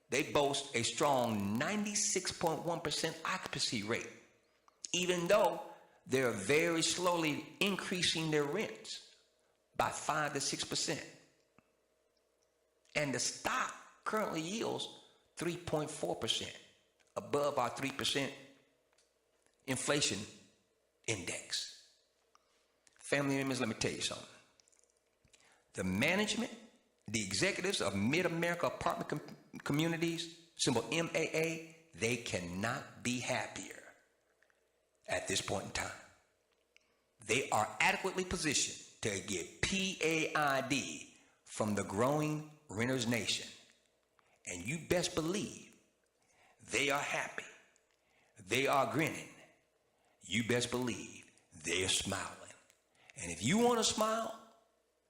they boast a strong 96.1% occupancy rate, even though they're very slowly increasing their rents by 5 to 6%. And the stock currently yields 3.4%, above our 3% inflation index. Family members, let me tell you something. The management, the executives of Mid-America Apartment Communities, symbol MAA, they cannot be happier at this point in time. They are adequately positioned to get P.A.I.D from the growing renters nation. And you best believe they are happy. They are grinning. You best believe they're smiling. And if you want to smile,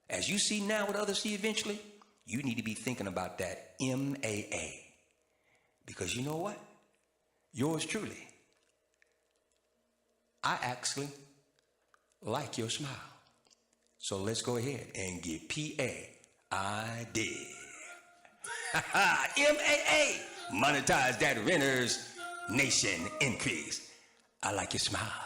as you see now, what others see eventually, you need to be thinking about that MAA. Because you know what? Yours truly, I actually like your smile. So let's go ahead and get P.A.I.D. MAA, monetize that renters nation increase. I like your smile.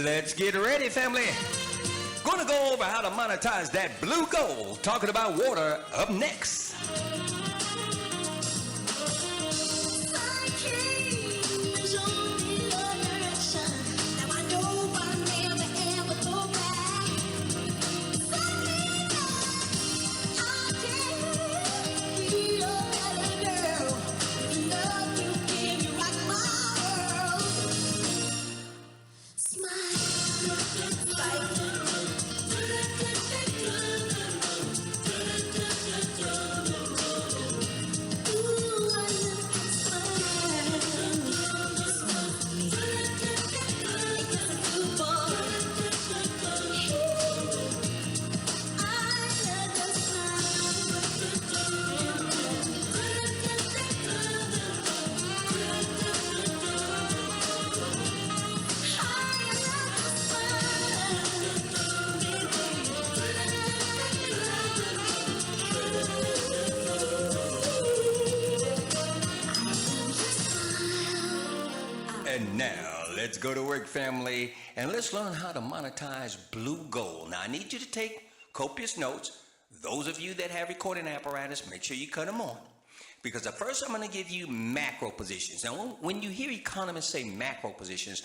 Let's get ready, family. Gonna go over how to monetize that blue gold. Talking about water up next. Smile. And now, let's go to work, family, and let's learn how to monetize blue gold. Now, I need you to take copious notes. Those of you that have recording apparatus, make sure you cut them on. Because at first, I'm going to give you macro positions. Now, when you hear economists say macro positions,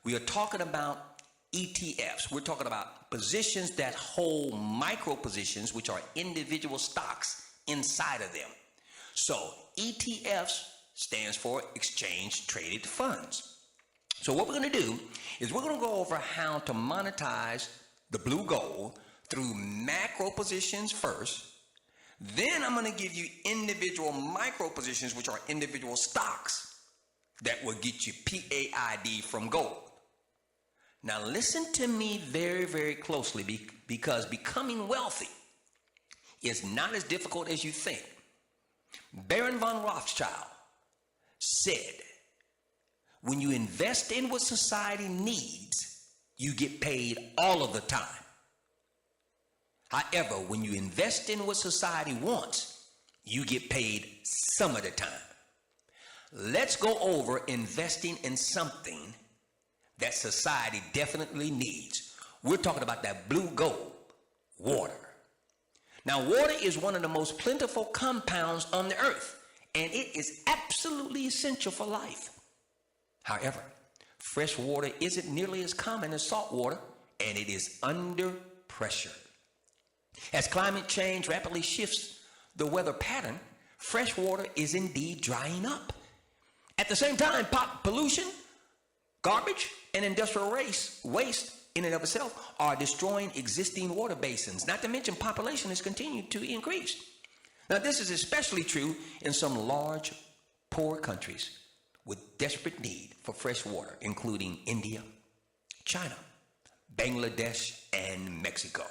we are talking about ETFs. We're talking about positions that hold micro positions, which are individual stocks inside of them. So, ETFs stands for exchange traded funds. So what we're going to do is we're going to go over how to monetize the blue gold through macro positions first. Then I'm going to give you individual micro positions, which are individual stocks that will get you P.A.I.D from gold. Now listen to me very, very closely because becoming wealthy is not as difficult as you think. Baron von Rothschild said, when you invest in what society needs, you get paid all of the time. However, when you invest in what society wants, you get paid some of the time. Let's go over investing in something that society definitely needs. We're talking about that blue gold, water. Now, water is one of the most plentiful compounds on the earth, and it is absolutely essential for life. However, fresh water isn't nearly as common as salt water, and it is under pressure. As climate change rapidly shifts the weather pattern, fresh water is indeed drying up. At the same time, pollution, garbage, and industrial waste in and of itself are destroying existing water basins, not to mention population has continued to increase. Now, this is especially true in some large, poor countries with desperate need for fresh water, including India, China, Bangladesh, and Mexico.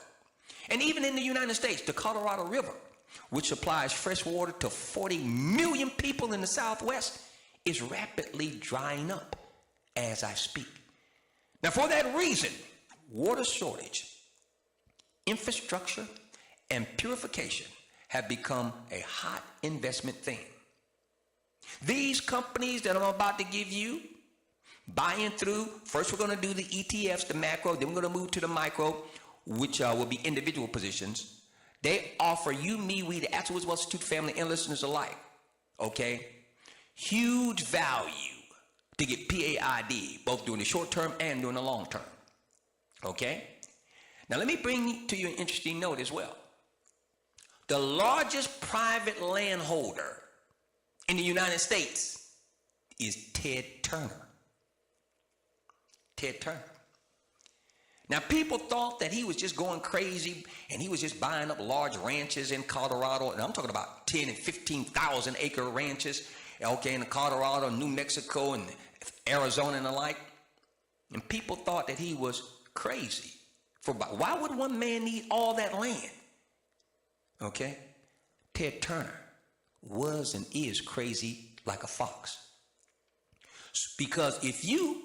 And even in the United States, the Colorado River, which supplies fresh water to 40 million people in the Southwest, is rapidly drying up as I speak. Now, for that reason, water shortage, infrastructure, and purification have become a hot investment thing. These companies that I'm about to give you, buying through, first we're going to do the ETFs, the macro, then we're going to move to the micro, which will be individual positions. They offer you, me, we, the Atwwi Wealth Institute family and listeners alike, okay, huge value to get P.A.I.D, both during the short term and during the long term, okay? Now let me bring to you an interesting note as well. The largest private landholder in the United States is Ted Turner. Ted Turner. Now, people thought that he was just going crazy and he was just buying up large ranches in Colorado. And I'm talking about 10 and 15,000 acre ranches, okay, in Colorado, New Mexico, and Arizona and the like. And people thought that he was crazy. Why would one man need all that land? Okay? Ted Turner was and is crazy like a fox. Because if you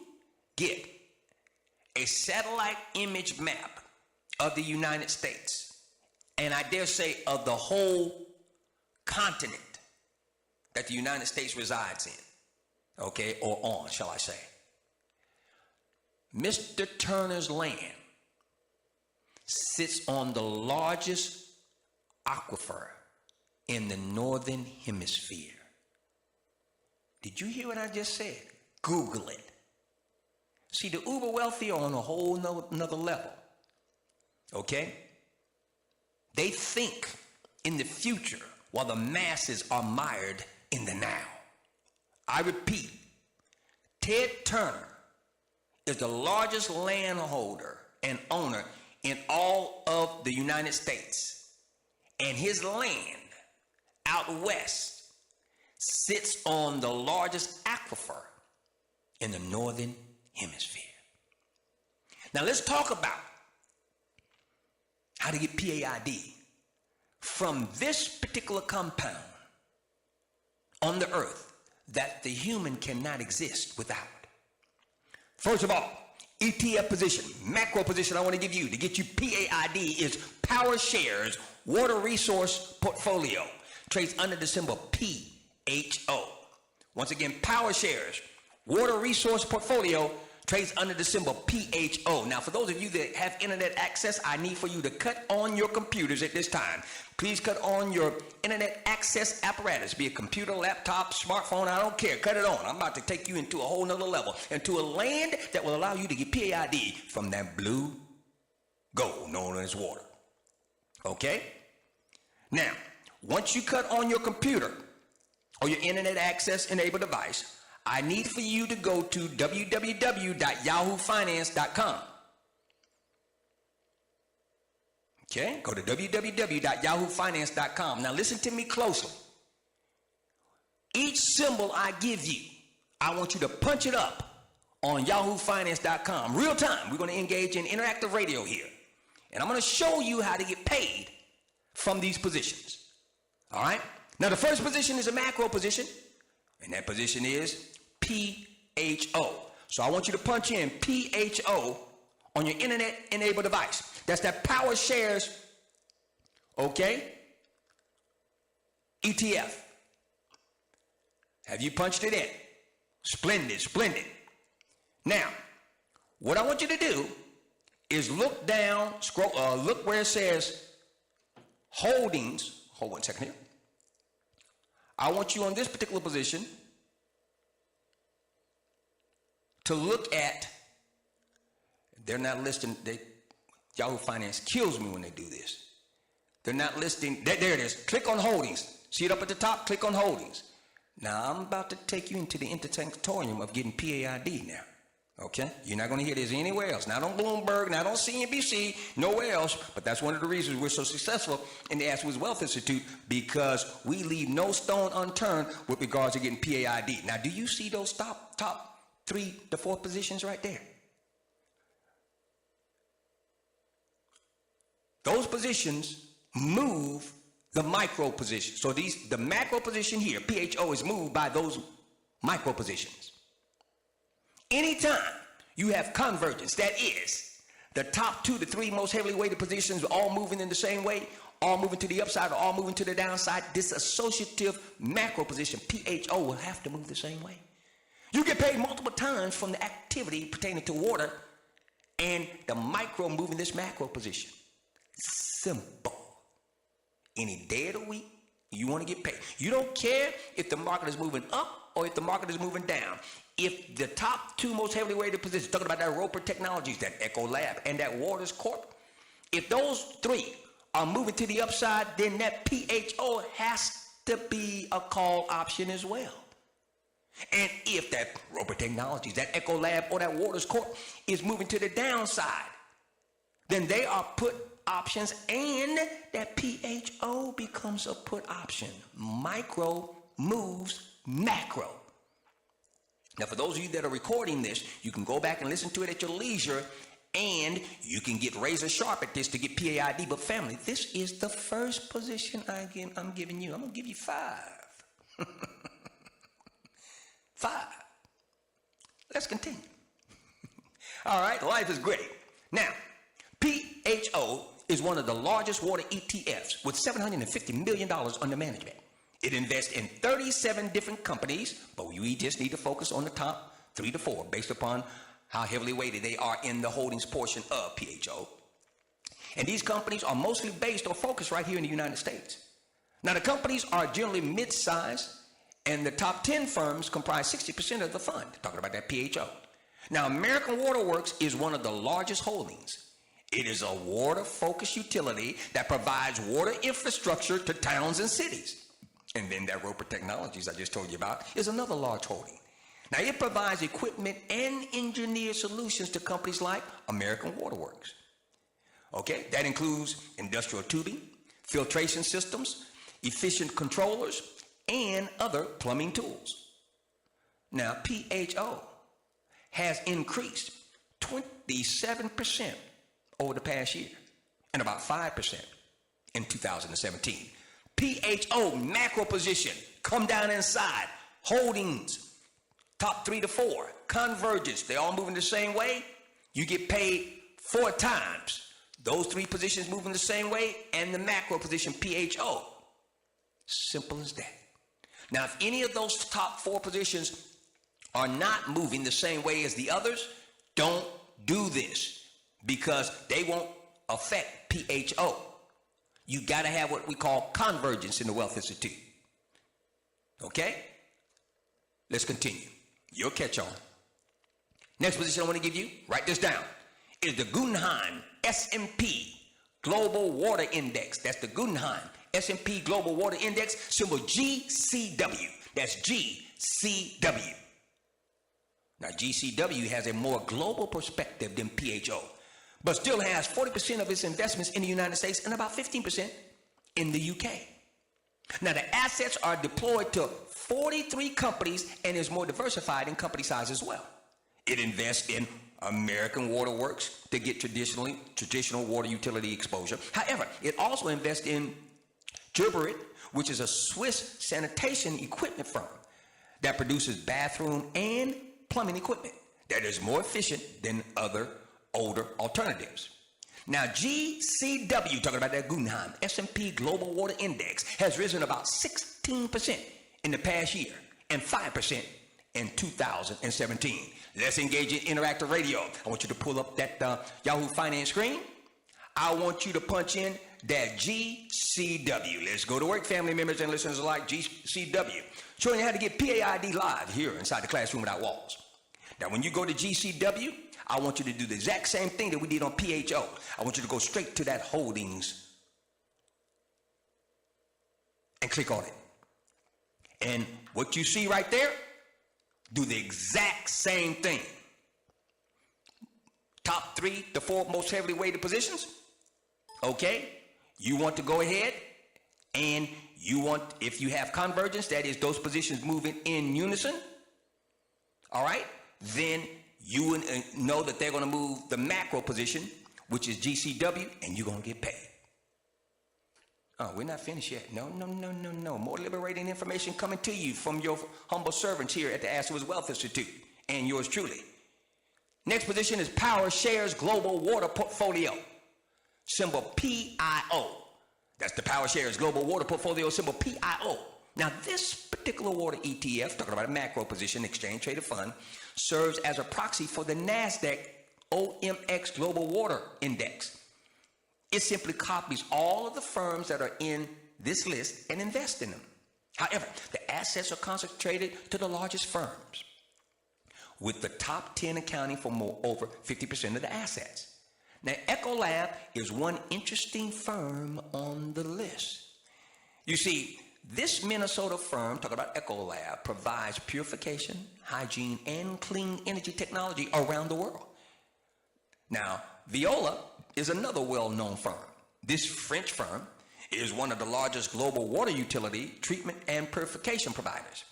get a satellite image map of the United States, and I dare say of the whole continent that the United States resides in, okay, or on, shall I say, Mr. Turner's land sits on the largest aquifer in the northern hemisphere. Did you hear what I just said? Google it. See, the uber wealthy are on a whole nother level, okay? They think in the future while the masses are mired in the now. I repeat, Ted Turner is the largest landholder and owner in all of the United States. And his land out west sits on the largest aquifer in the northern hemisphere. Now let's talk about how to get P.A.I.D from this particular compound on the earth that the human cannot exist without. First of all, ETF position, macro position I want to give you to get you P.A.I.D is Power Shares Water Resource Portfolio. Trades under the symbol PHO. Once again, Power Shares Water Resource Portfolio trades under the symbol PHO. Now, for those of you that have internet access, I need for you to cut on your computers at this time. Please cut on your internet access apparatus, be it computer, laptop, smartphone, I don't care. Cut it on. I'm about to take you into a whole nother level, into a land that will allow you to get P.A.I.D. from that blue gold known as water. Okay? Now, once you cut on your computer or your internet access enabled device, I need for you to go to www.yahoofinance.com. Okay, go to www.yahoofinance.com. Now listen to me closely. Each symbol I give you, I want you to punch it up on yahoofinance.com. Real time, we're going to engage in interactive radio here. And I'm going to show you how to get paid from these positions. All right? Now the first position is a macro position, and that position is PHO. So I want you to punch in PHO on your internet enabled device. That's that Power Shares, okay, ETF. Have you punched it in? Splendid, splendid. Now, what I want you to do is look down, scroll, look where it says holdings. Hold one second here. I want you on this particular position to look at, they're not listing, Yahoo Finance kills me when they do this. They're not listing, there it is, click on holdings. See it up at the top, click on holdings. Now I'm about to take you into the intertextorium of getting P.A.I.D. now, okay? You're not gonna hear this anywhere else, not on Bloomberg, not on CNBC, nowhere else, but that's one of the reasons we're so successful in the ASK THE WIZ Wealth Institute, because we leave no stone unturned with regards to getting P.A.I.D. Now, do you see those top 3 to 4 positions right there? Those positions move the micro position. So the macro position here, PHO, is moved by those micro positions. Anytime you have convergence, that is, the top 2 to 3 most heavily weighted positions all moving in the same way, all moving to the upside or all moving to the downside, this associative macro position, PHO, will have to move the same way. You get paid multiple times from the activity pertaining to water and the micro moving this macro position. Simple. Any day of the week, you want to get paid. You don't care if the market is moving up or if the market is moving down. If the top 2 most heavily weighted positions, talking about that Roper Technologies, that Echo Lab, and that Waters Corp, if those 3 are moving to the upside, then that PHO has to be a call option as well. And if that Roper Technologies, that Echo Lab, or that Waters Corp is moving to the downside, then they are put options, and that PHO becomes a put option. Micro moves macro. Now, for those of you that are recording this, you can go back and listen to it at your leisure, and you can get razor sharp at this to get P.A.I.D. But family, this is the first position I'm giving you. I'm going to give you 5. 5. Let's continue. All right, life is great. Now, PHO is one of the largest water ETFs with $750 million under management. It invests in 37 different companies, but we just need to focus on the top 3 to 4 based upon how heavily weighted they are in the holdings portion of PHO. And these companies are mostly based or focused right here in the United States. Now, the companies are generally mid-sized, and the top 10 firms comprise 60% of the fund, talking about that PHO. Now, American Water Works is one of the largest holdings. It is a water-focused utility that provides water infrastructure to towns and cities. And then that Roper Technologies I just told you about is another large holding. Now, it provides equipment and engineered solutions to companies like American Water Works. Okay, that includes industrial tubing, filtration systems, efficient controllers, and other plumbing tools. Now, PHO has increased 27% over the past year, and about 5% in 2017. PHO macro position, come down inside, holdings, top 3 to 4, convergence, they all moving the same way. You get paid 4 times. Those 3 positions moving the same way, and the macro position, PHO. Simple as that. Now, if any of those top 4 positions are not moving the same way as the others, don't do this because they won't affect PHO. You got to have what we call convergence in the Wealth Institute. Okay? Let's continue. You'll catch on. Next position I want to give you, write this down, is the Guggenheim S&P Global Water Index. That's the Guggenheim S&P Global Water Index, symbol GCW. That's GCW. Now, GCW has a more global perspective than PHO, but still has 40% of its investments in the United States and about 15% in the UK. Now, the assets are deployed to 43 companies and is more diversified in company size as well. It invests in American Water Works to get traditional water utility exposure. However, it also invests in Geberit, which is a Swiss sanitation equipment firm that produces bathroom and plumbing equipment that is more efficient than other older alternatives. Now, GCW, talking about that Guggenheim S&P Global Water Index, has risen about 16% in the past year and 5% in 2017. Let's engage in interactive radio. I want you to pull up that Yahoo Finance screen. I want you to punch in that GCW. Let's go to work, family members and listeners alike. GCW, showing you how to get P.A.I.D live here inside the classroom without walls. Now, when you go to GCW, I want you to do the exact same thing that we did on PHO. I want you to go straight to that holdings and click on it. And what you see right there, do the exact same thing. Top 3 to 4 most heavily weighted positions. Okay, you want to go ahead and you want, if you have convergence, that is those positions moving in unison, all right, then you would know that they're going to move the macro position, which is GCW, and you're going to get paid. Oh, we're not finished yet. No. More liberating information coming to you from your humble servants here at the Ask the Wiz Wealth Institute and yours truly. Next position is Power Shares Global Water Portfolio, symbol PIO. That's the Power Shares Global Water Portfolio, symbol PIO. Now, this particular water ETF, talking about a macro position, exchange traded fund, serves as a proxy for the NASDAQ OMX Global Water Index. It simply copies all of the firms that are in this list and invests in them. However, the assets are concentrated to the largest firms, with the top 10 accounting for over 50% of the assets. Now, Ecolab is one interesting firm on the list. You see, this Minnesota firm, talking about Ecolab, provides purification, hygiene, and clean energy technology around the world. Now, Veolia is another well-known firm. This French firm is one of the largest global water utility, treatment, and purification providers.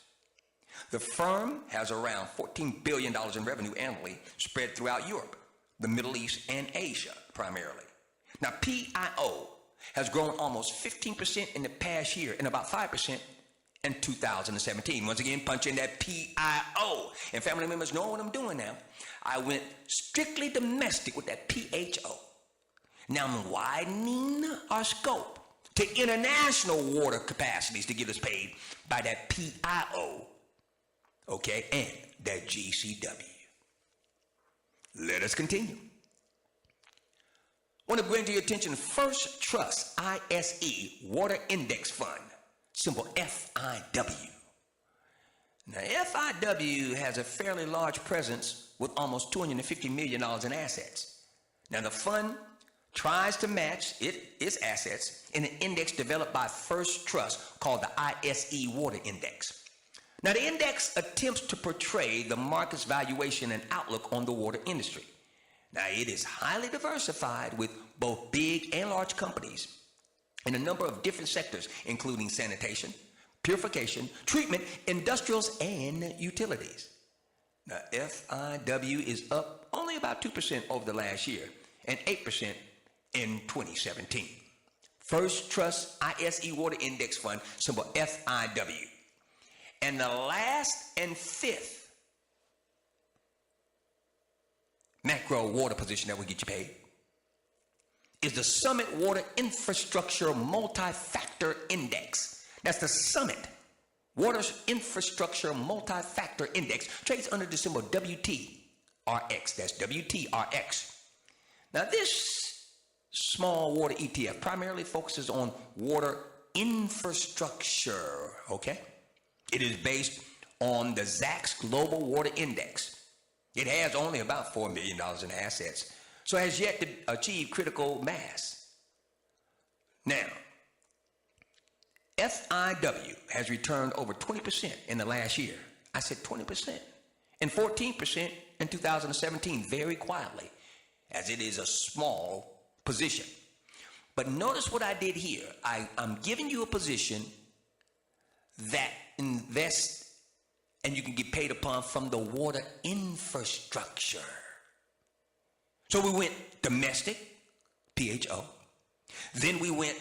The firm has around $14 billion in revenue annually spread throughout Europe, the Middle East, and Asia primarily. Now, PIO has grown almost 15% in the past year and about 5% in 2017. Once again, punch in that PIO. And family members know what I'm doing now. I went strictly domestic with that PHO. Now I'm widening our scope to international water capacities to get us paid by that PIO, okay, and that GCW. Let us continue. I want to bring to your attention First Trust ISE Water Index Fund, symbol FIW. Now, FIW has a fairly large presence with almost $250 million in assets. Now, the fund tries to match its assets in an index developed by First Trust called the ISE Water Index. Now, the index attempts to portray the market's valuation and outlook on the water industry. Now, it is highly diversified with both big and large companies in a number of different sectors, including sanitation, purification, treatment, industrials, and utilities. Now, FIW is up only about 2% over the last year and 8% in 2017. First Trust ISE Water Index Fund, symbol FIW. And the last and fifth macro water position that will get you paid is the Summit Water Infrastructure Multi-Factor Index. That's the Summit Water's Infrastructure Multi-Factor Index trades under the symbol WTRX. That's WTRX. Now, this small water ETF primarily focuses on water infrastructure, okay? It is based on the Zacks Global Water Index. It has only about $4 million in assets, so has yet to achieve critical mass. Now, FIW has returned over 20% in the last year. I said 20%. And 14% in 2017, very quietly, as it is a small position. But notice what I did here. I'm giving you a position that invests and you can get paid upon from the water infrastructure. So we went domestic, PHO. Then we went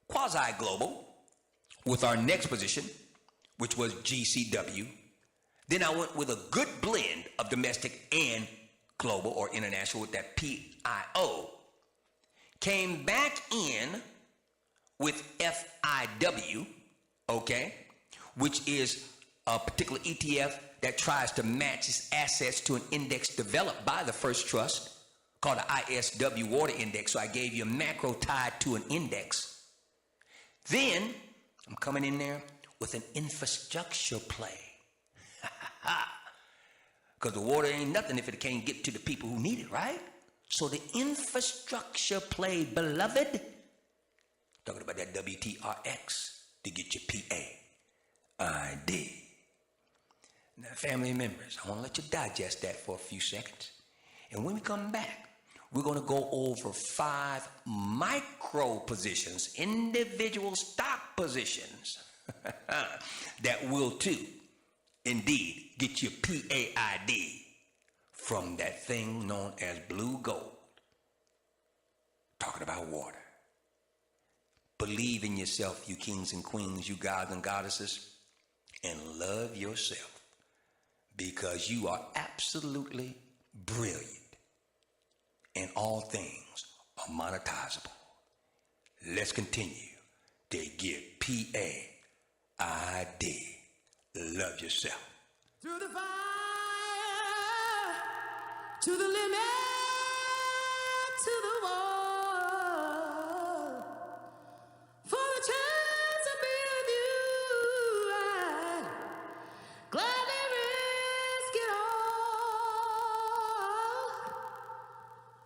quasi-global with our next position, which was GCW. Then I went with a good blend of domestic and global or international with that PIO. Came back in with FIW, okay, which is a particular ETF that tries to match its assets to an index developed by the First Trust called the ISW Water Index. So I gave you a macro tied to an index. Then I'm coming in there with an infrastructure play. Because the water ain't nothing if it can't get to the people who need it, right? So the infrastructure play, beloved, talking about that WTRX to get your P.A.I.D. Now, family members, I want to let you digest that for a few seconds. And when we come back, we're going to go over 5 micro positions, individual stock positions, that will too, indeed, get your P.A.I.D. from that thing known as blue gold. Talking about water. Believe in yourself, you kings and queens, you gods and goddesses, and love yourself, because you are absolutely brilliant, and all things are monetizable. Let's continue to get P.A.I.D. Love yourself. Through the fire, to the limit, to the wall. For the chance of being with you, I'd gladly risk it all.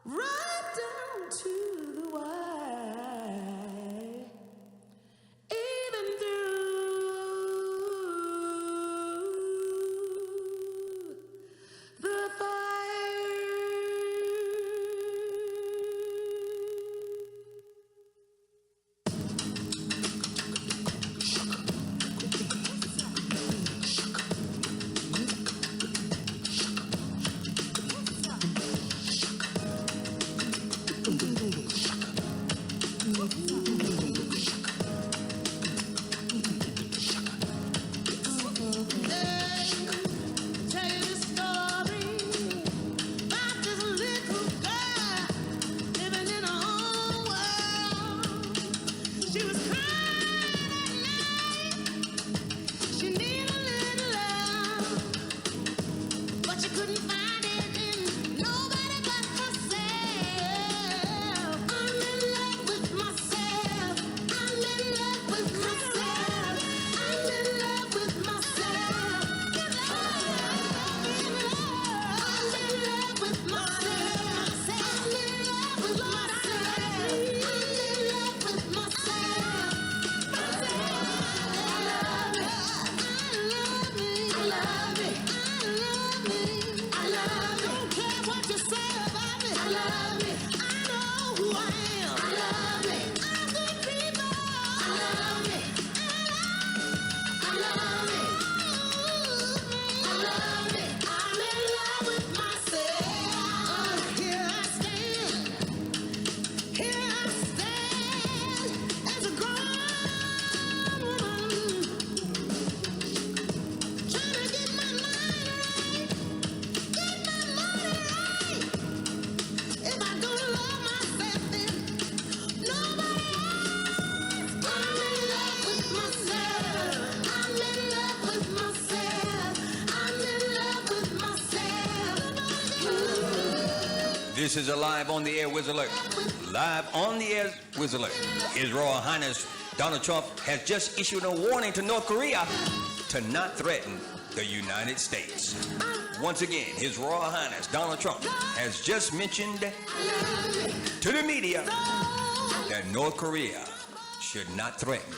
Right down to the wire, even through the fire. This is a live on the air Wiz Alert. Live on the air Wiz Alert. His Royal Highness Donald Trump has just issued a warning to North Korea to not threaten the United States. Once again, His Royal Highness Donald Trump has just mentioned to the media that North Korea should not threaten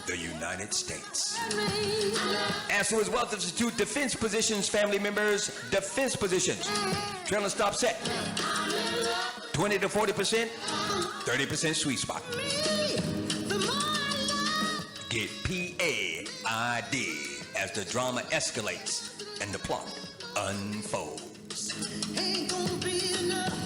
the United States. As to his Wealth Institute defense positions, family members, defense positions. Trailing stop set. 20 to 40%, 30% sweet spot. Get P.A.I.D. as the drama escalates and the plot unfolds. Ain't gonna be enough.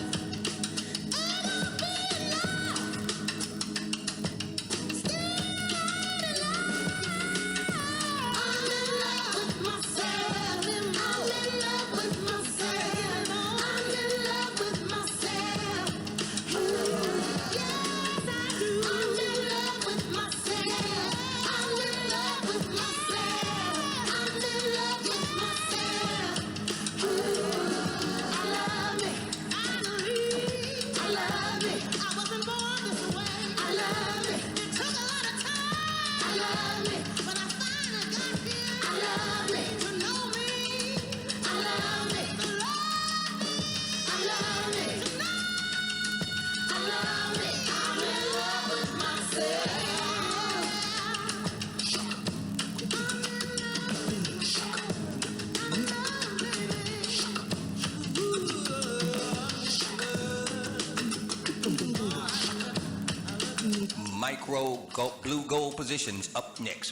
Blue gold positions up next.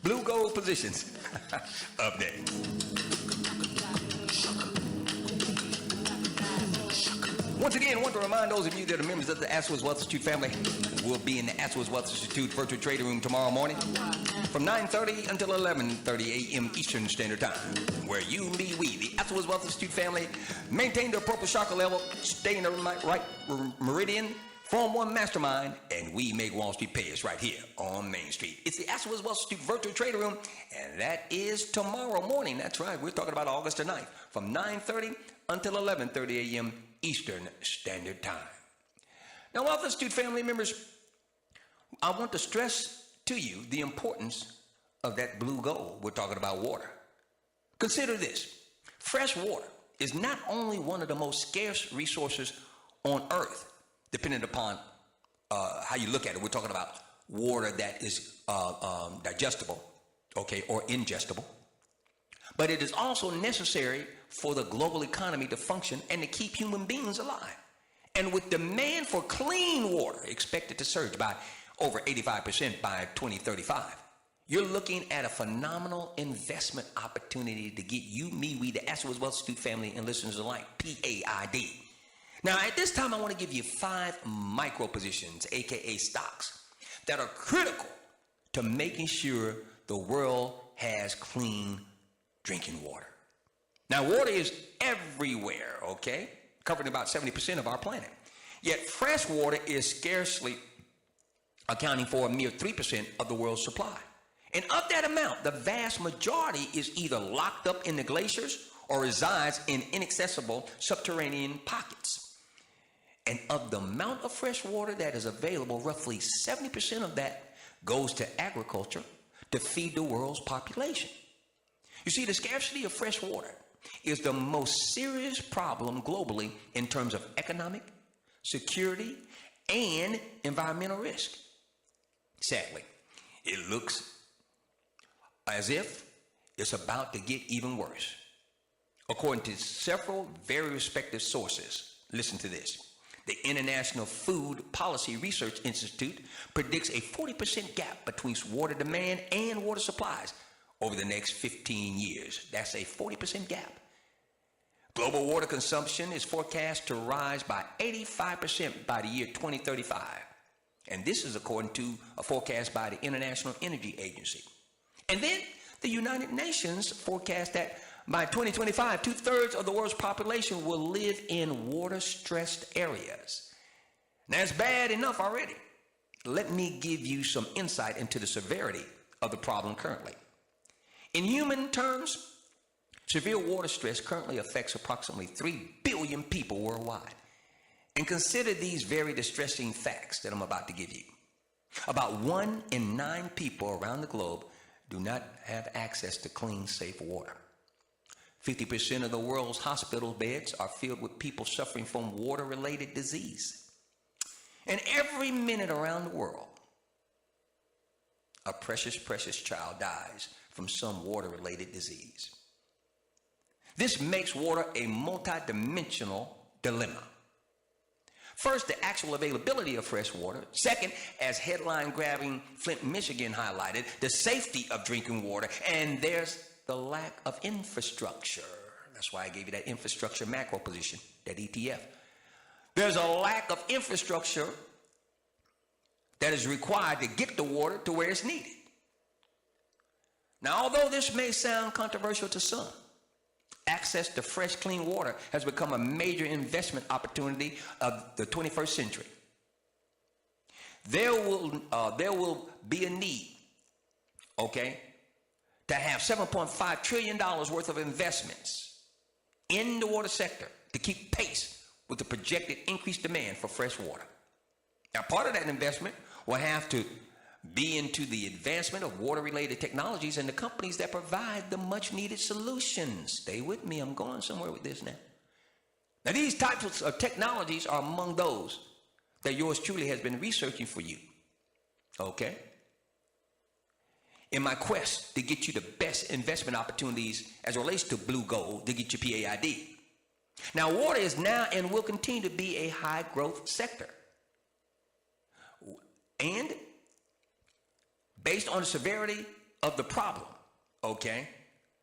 Blue gold positions up next. Once again, I want to remind those of you that are members of the Atwwi Wealth Institute family, will be in the Atwwi Wealth Institute virtual trading room tomorrow morning from 9:30 until 11:30 a.m. Eastern Standard Time, where you, me, we, the Atwwi Wealth Institute family, maintain the appropriate chakra level, stay in the right meridian, form one mastermind, and we make Wall Street pay us right here on Main Street. It's the Atwwi Wealth Institute virtual trading room, and that is tomorrow morning. That's right. We're talking about August the 9th from 9:30 until 11:30 a.m. Eastern Standard Time. Now, Wealth Institute family members, I want to stress to you the importance of that blue gold. We're talking about water. Consider this. Fresh water is not only one of the most scarce resources on earth, depending upon how you look at it. We're talking about water that is digestible, okay, or ingestible. But it is also necessary for the global economy to function and to keep human beings alive. And with demand for clean water expected to surge by over 85% by 2035, you're looking at a phenomenal investment opportunity to get you, me, we, the Atwwi Wealth Institute family and listeners alike, P.A.I.D. Now, at this time, I want to give you 5 micro positions, aka stocks, that are critical to making sure the world has clean drinking water. Now, water is everywhere, okay? Covering about 70% of our planet. Yet fresh water is scarcely accounting for a mere 3% of the world's supply. And of that amount, the vast majority is either locked up in the glaciers or resides in inaccessible subterranean pockets. And of the amount of fresh water that is available, roughly 70% of that goes to agriculture to feed the world's population. You see, the scarcity of fresh water is the most serious problem globally in terms of economic, security, and environmental risk. Sadly, it looks as if it's about to get even worse. According to several very respected sources, listen to this. The International Food Policy Research Institute predicts a 40% gap between water demand and water supplies over the next 15 years. That's a 40% gap. Global water consumption is forecast to rise by 85% by the year 2035. And this is according to a forecast by the International Energy Agency. And then the United Nations forecast that by 2025, 2/3 of the world's population will live in water-stressed areas. Now, it's bad enough already. Let me give you some insight into the severity of the problem currently. In human terms, Severe water stress currently affects approximately 3 billion people worldwide. And consider these very distressing facts that I'm about to give you. About 1 in 9 people around the globe do not have access to clean, safe water. 50% of the world's hospital beds are filled with people suffering from water-related disease. And every minute around the world, a precious, precious child dies from some water-related disease. This makes water a multidimensional dilemma. First, the actual availability of fresh water. Second, as headline-grabbing Flint, Michigan highlighted, the safety of drinking water. And there's the lack of infrastructure. That's why I gave you that infrastructure macro position, that ETF. There's a lack of infrastructure that is required to get the water to where it's needed. Now, although this may sound controversial to some, access to fresh, clean water has become a major investment opportunity of the 21st century. There will be a need, okay, to have $7.5 trillion worth of investments in the water sector to keep pace with the projected increased demand for fresh water. Now, part of that investment will have to be into the advancement of water-related technologies and the companies that provide the much-needed solutions. Stay with me, I'm going somewhere with this now. Now, these types of technologies are among those that yours truly has been researching for you, okay? In my quest to get you the best investment opportunities as it relates to blue gold, to get your P.A.I.D. Now, water is now and will continue to be a high-growth sector. And based on the severity of the problem, okay,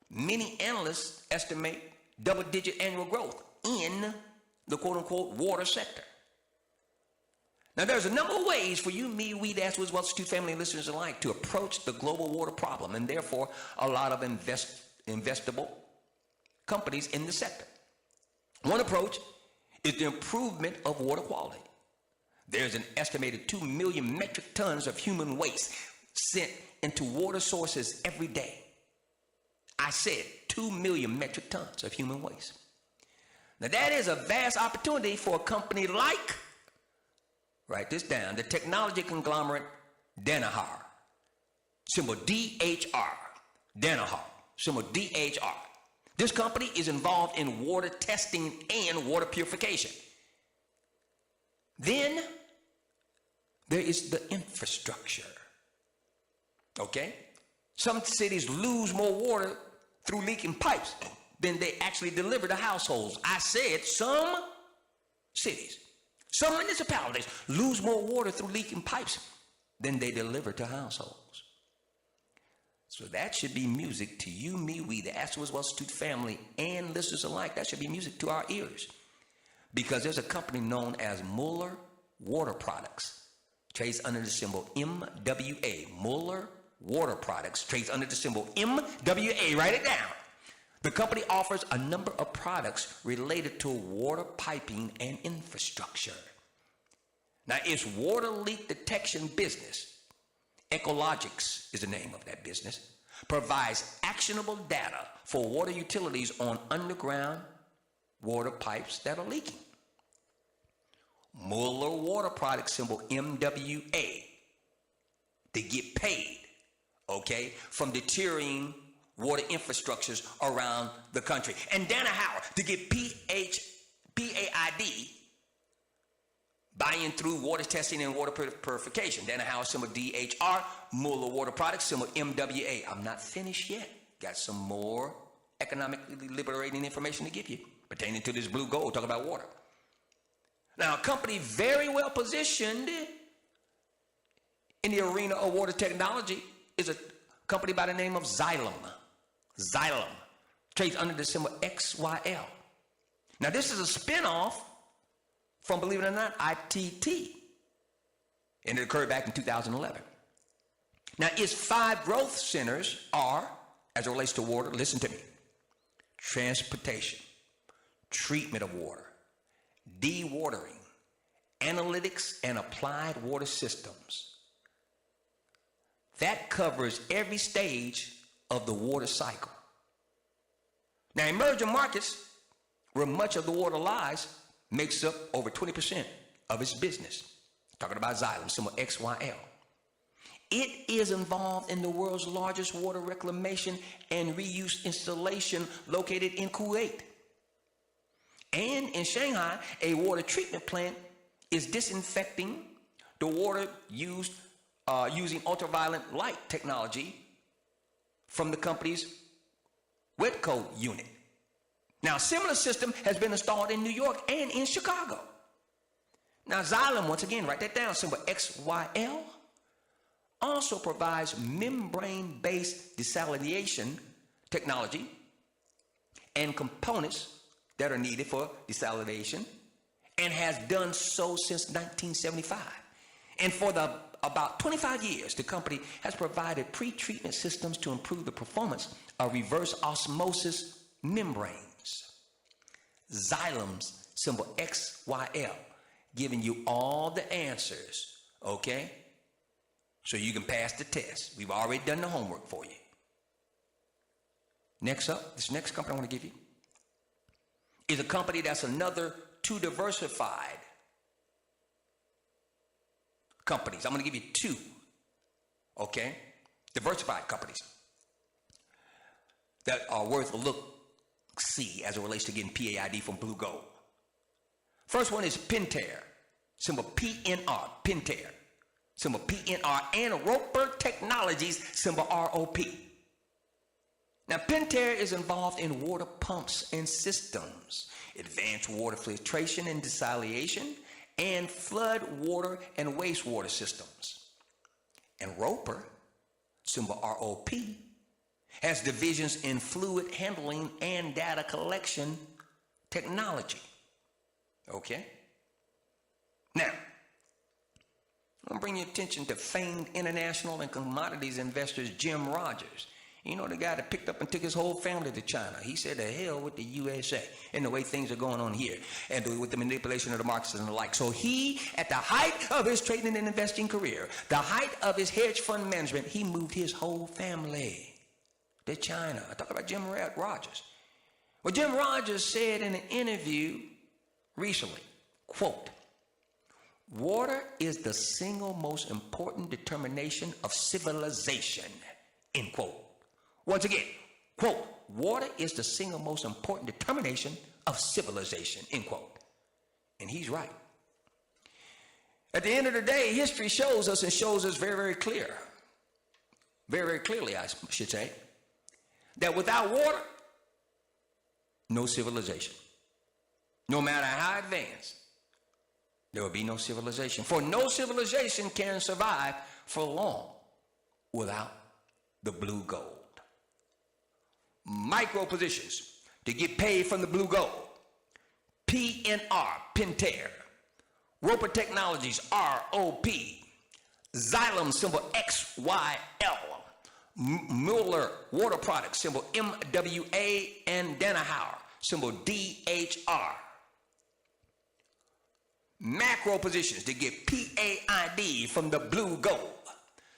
many analysts estimate double-digit annual growth in the quote-unquote water sector. Now, there's a number of ways for you, me, we, the ASK THE WIZ Wealth Institute family listeners alike to approach the global water problem, and therefore a lot of investable companies in the sector. One approach is the improvement of water quality. There's an estimated 2 million metric tons of human waste sent into water sources every day. I said 2 million metric tons of human waste. Now, that is a vast opportunity for a company like, write this down, the technology conglomerate Danaher, symbol DHR, Danaher, symbol DHR. This company is involved in water testing and water purification. Then there is the infrastructure. Okay? Some cities lose more water through leaking pipes than they actually deliver to households. I said some cities, some municipalities lose more water through leaking pipes than they deliver to households. So that should be music to you, me, we, the ASK THE WIZ Wealth Institute family and listeners alike. That should be music to our ears. Because there's a company known as Mueller Water Products, trades under the symbol MWA. Mueller Water Products trades under the symbol MWA. Write it down. The company offers a number of products related to water piping and infrastructure. Now, its water leak detection business, Ecologics is the name of that business, provides actionable data for water utilities on underground water pipes that are leaking. Mueller Water Products, symbol MWA, they get paid, okay, from deteriorating water infrastructures around the country. And Danaher to get P.A.I.D, buy-in through water testing and water purification. Danaher, symbol DHR, Mueller Water Products, symbol MWA. I'm not finished yet. Got some more economically liberating information to give you pertaining to this blue gold, talk about water. Now, a company very well positioned in the arena of water technology is a company by the name of Xylem. Xylem trades under the symbol XYL. Now, this is a spinoff from, believe it or not, ITT. And it occurred back in 2011. Now, its 5 growth centers are, as it relates to water, listen to me, transportation, treatment of water, dewatering, analytics, and applied water systems. That covers every stage of the water cycle. Now, emerging markets, where much of the water lies, makes up over 20% of its business. Talking about Xylem, symbol XYL. It is involved in the world's largest water reclamation and reuse installation located in Kuwait. And in Shanghai, a water treatment plant is disinfecting the water used using ultraviolet light technology from the company's Wetco unit. Now, a similar system has been installed in New York and in Chicago. Now, Xylem, once again, write that down, symbol XYL, also provides membrane-based desalination technology and components that are needed for desalination, and has done so since 1975. And for about 25 years, the company has provided pre-treatment systems to improve the performance of reverse osmosis membranes. Xylem's symbol XYL, giving you all the answers, okay? So you can pass the test. We've already done the homework for you. Next up, this next company I want to give you is a company that's another two diversified companies. I'm going to give you two, okay? Diversified companies that are worth a look-see as it relates to getting PAID from Blue Gold. First one is Pentair, symbol PNR, Pentair, symbol PNR, and Roper Technologies, symbol ROP. Now, Pentair is involved in water pumps and systems, advanced water filtration and desalination, and flood water and wastewater systems. And Roper, symbol ROP, has divisions in fluid handling and data collection technology. Okay? Now, I'm going to bring your attention to famed international and commodities investors Jim Rogers. You know, the guy that picked up and took his whole family to China. He said, the hell with the USA and the way things are going on here and with the manipulation of the markets and the like. So he, at the height of his trading and investing career, the height of his hedge fund management, he moved his whole family to China. I talk about Jim Rogers. Well, Jim Rogers said in an interview recently, quote, "Water is the single most important determination of civilization," end quote. Once again, quote, "Water is the single most important determination of civilization," end quote. And he's right. At the end of the day, history shows us, and shows us very, very clear, very, very clearly, I should say, that without water, no civilization. No matter how advanced, there will be no civilization. For no civilization can survive for long without the blue gold. Micro positions to get paid from the blue gold. PNR, Pentair. Roper Technologies, ROP. Xylem, symbol XYL. Mueller Water Products, symbol MWA. And Danaher, symbol DHR. Macro positions to get PAID from the blue gold.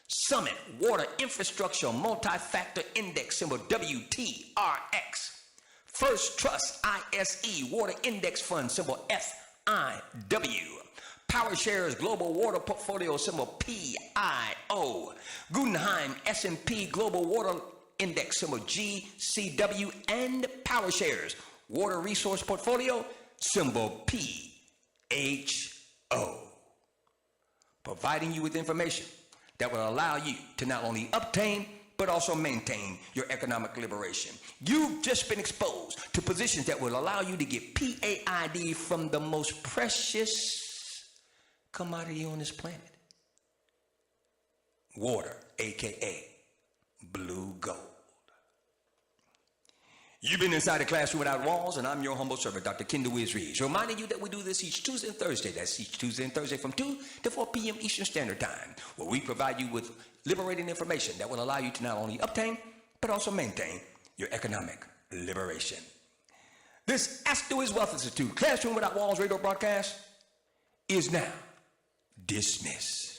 Summit Water Infrastructure Multi-Factor Index, symbol WTRX. First Trust ISE Water Index Fund, symbol FIW. PowerShares Global Water Portfolio, symbol PIO. Guggenheim S&P Global Water Index, symbol GCW. And PowerShares Water Resource Portfolio, symbol PHO. Providing you with information that will allow you to not only obtain, but also maintain your economic liberation. You've just been exposed to positions that will allow you to get PAID from the most precious commodity on this planet. Water, AKA blue gold. You've been inside the classroom without walls, and I'm your humble servant, Dr. Ken Wiz Reeves, reminding you that we do this each Tuesday and Thursday. That's each Tuesday and Thursday from 2 to 4 p.m. Eastern Standard Time, where we provide you with liberating information that will allow you to not only obtain, but also maintain your economic liberation. This Ask the Wiz Wealth Institute Classroom Without Walls radio broadcast is now dismissed.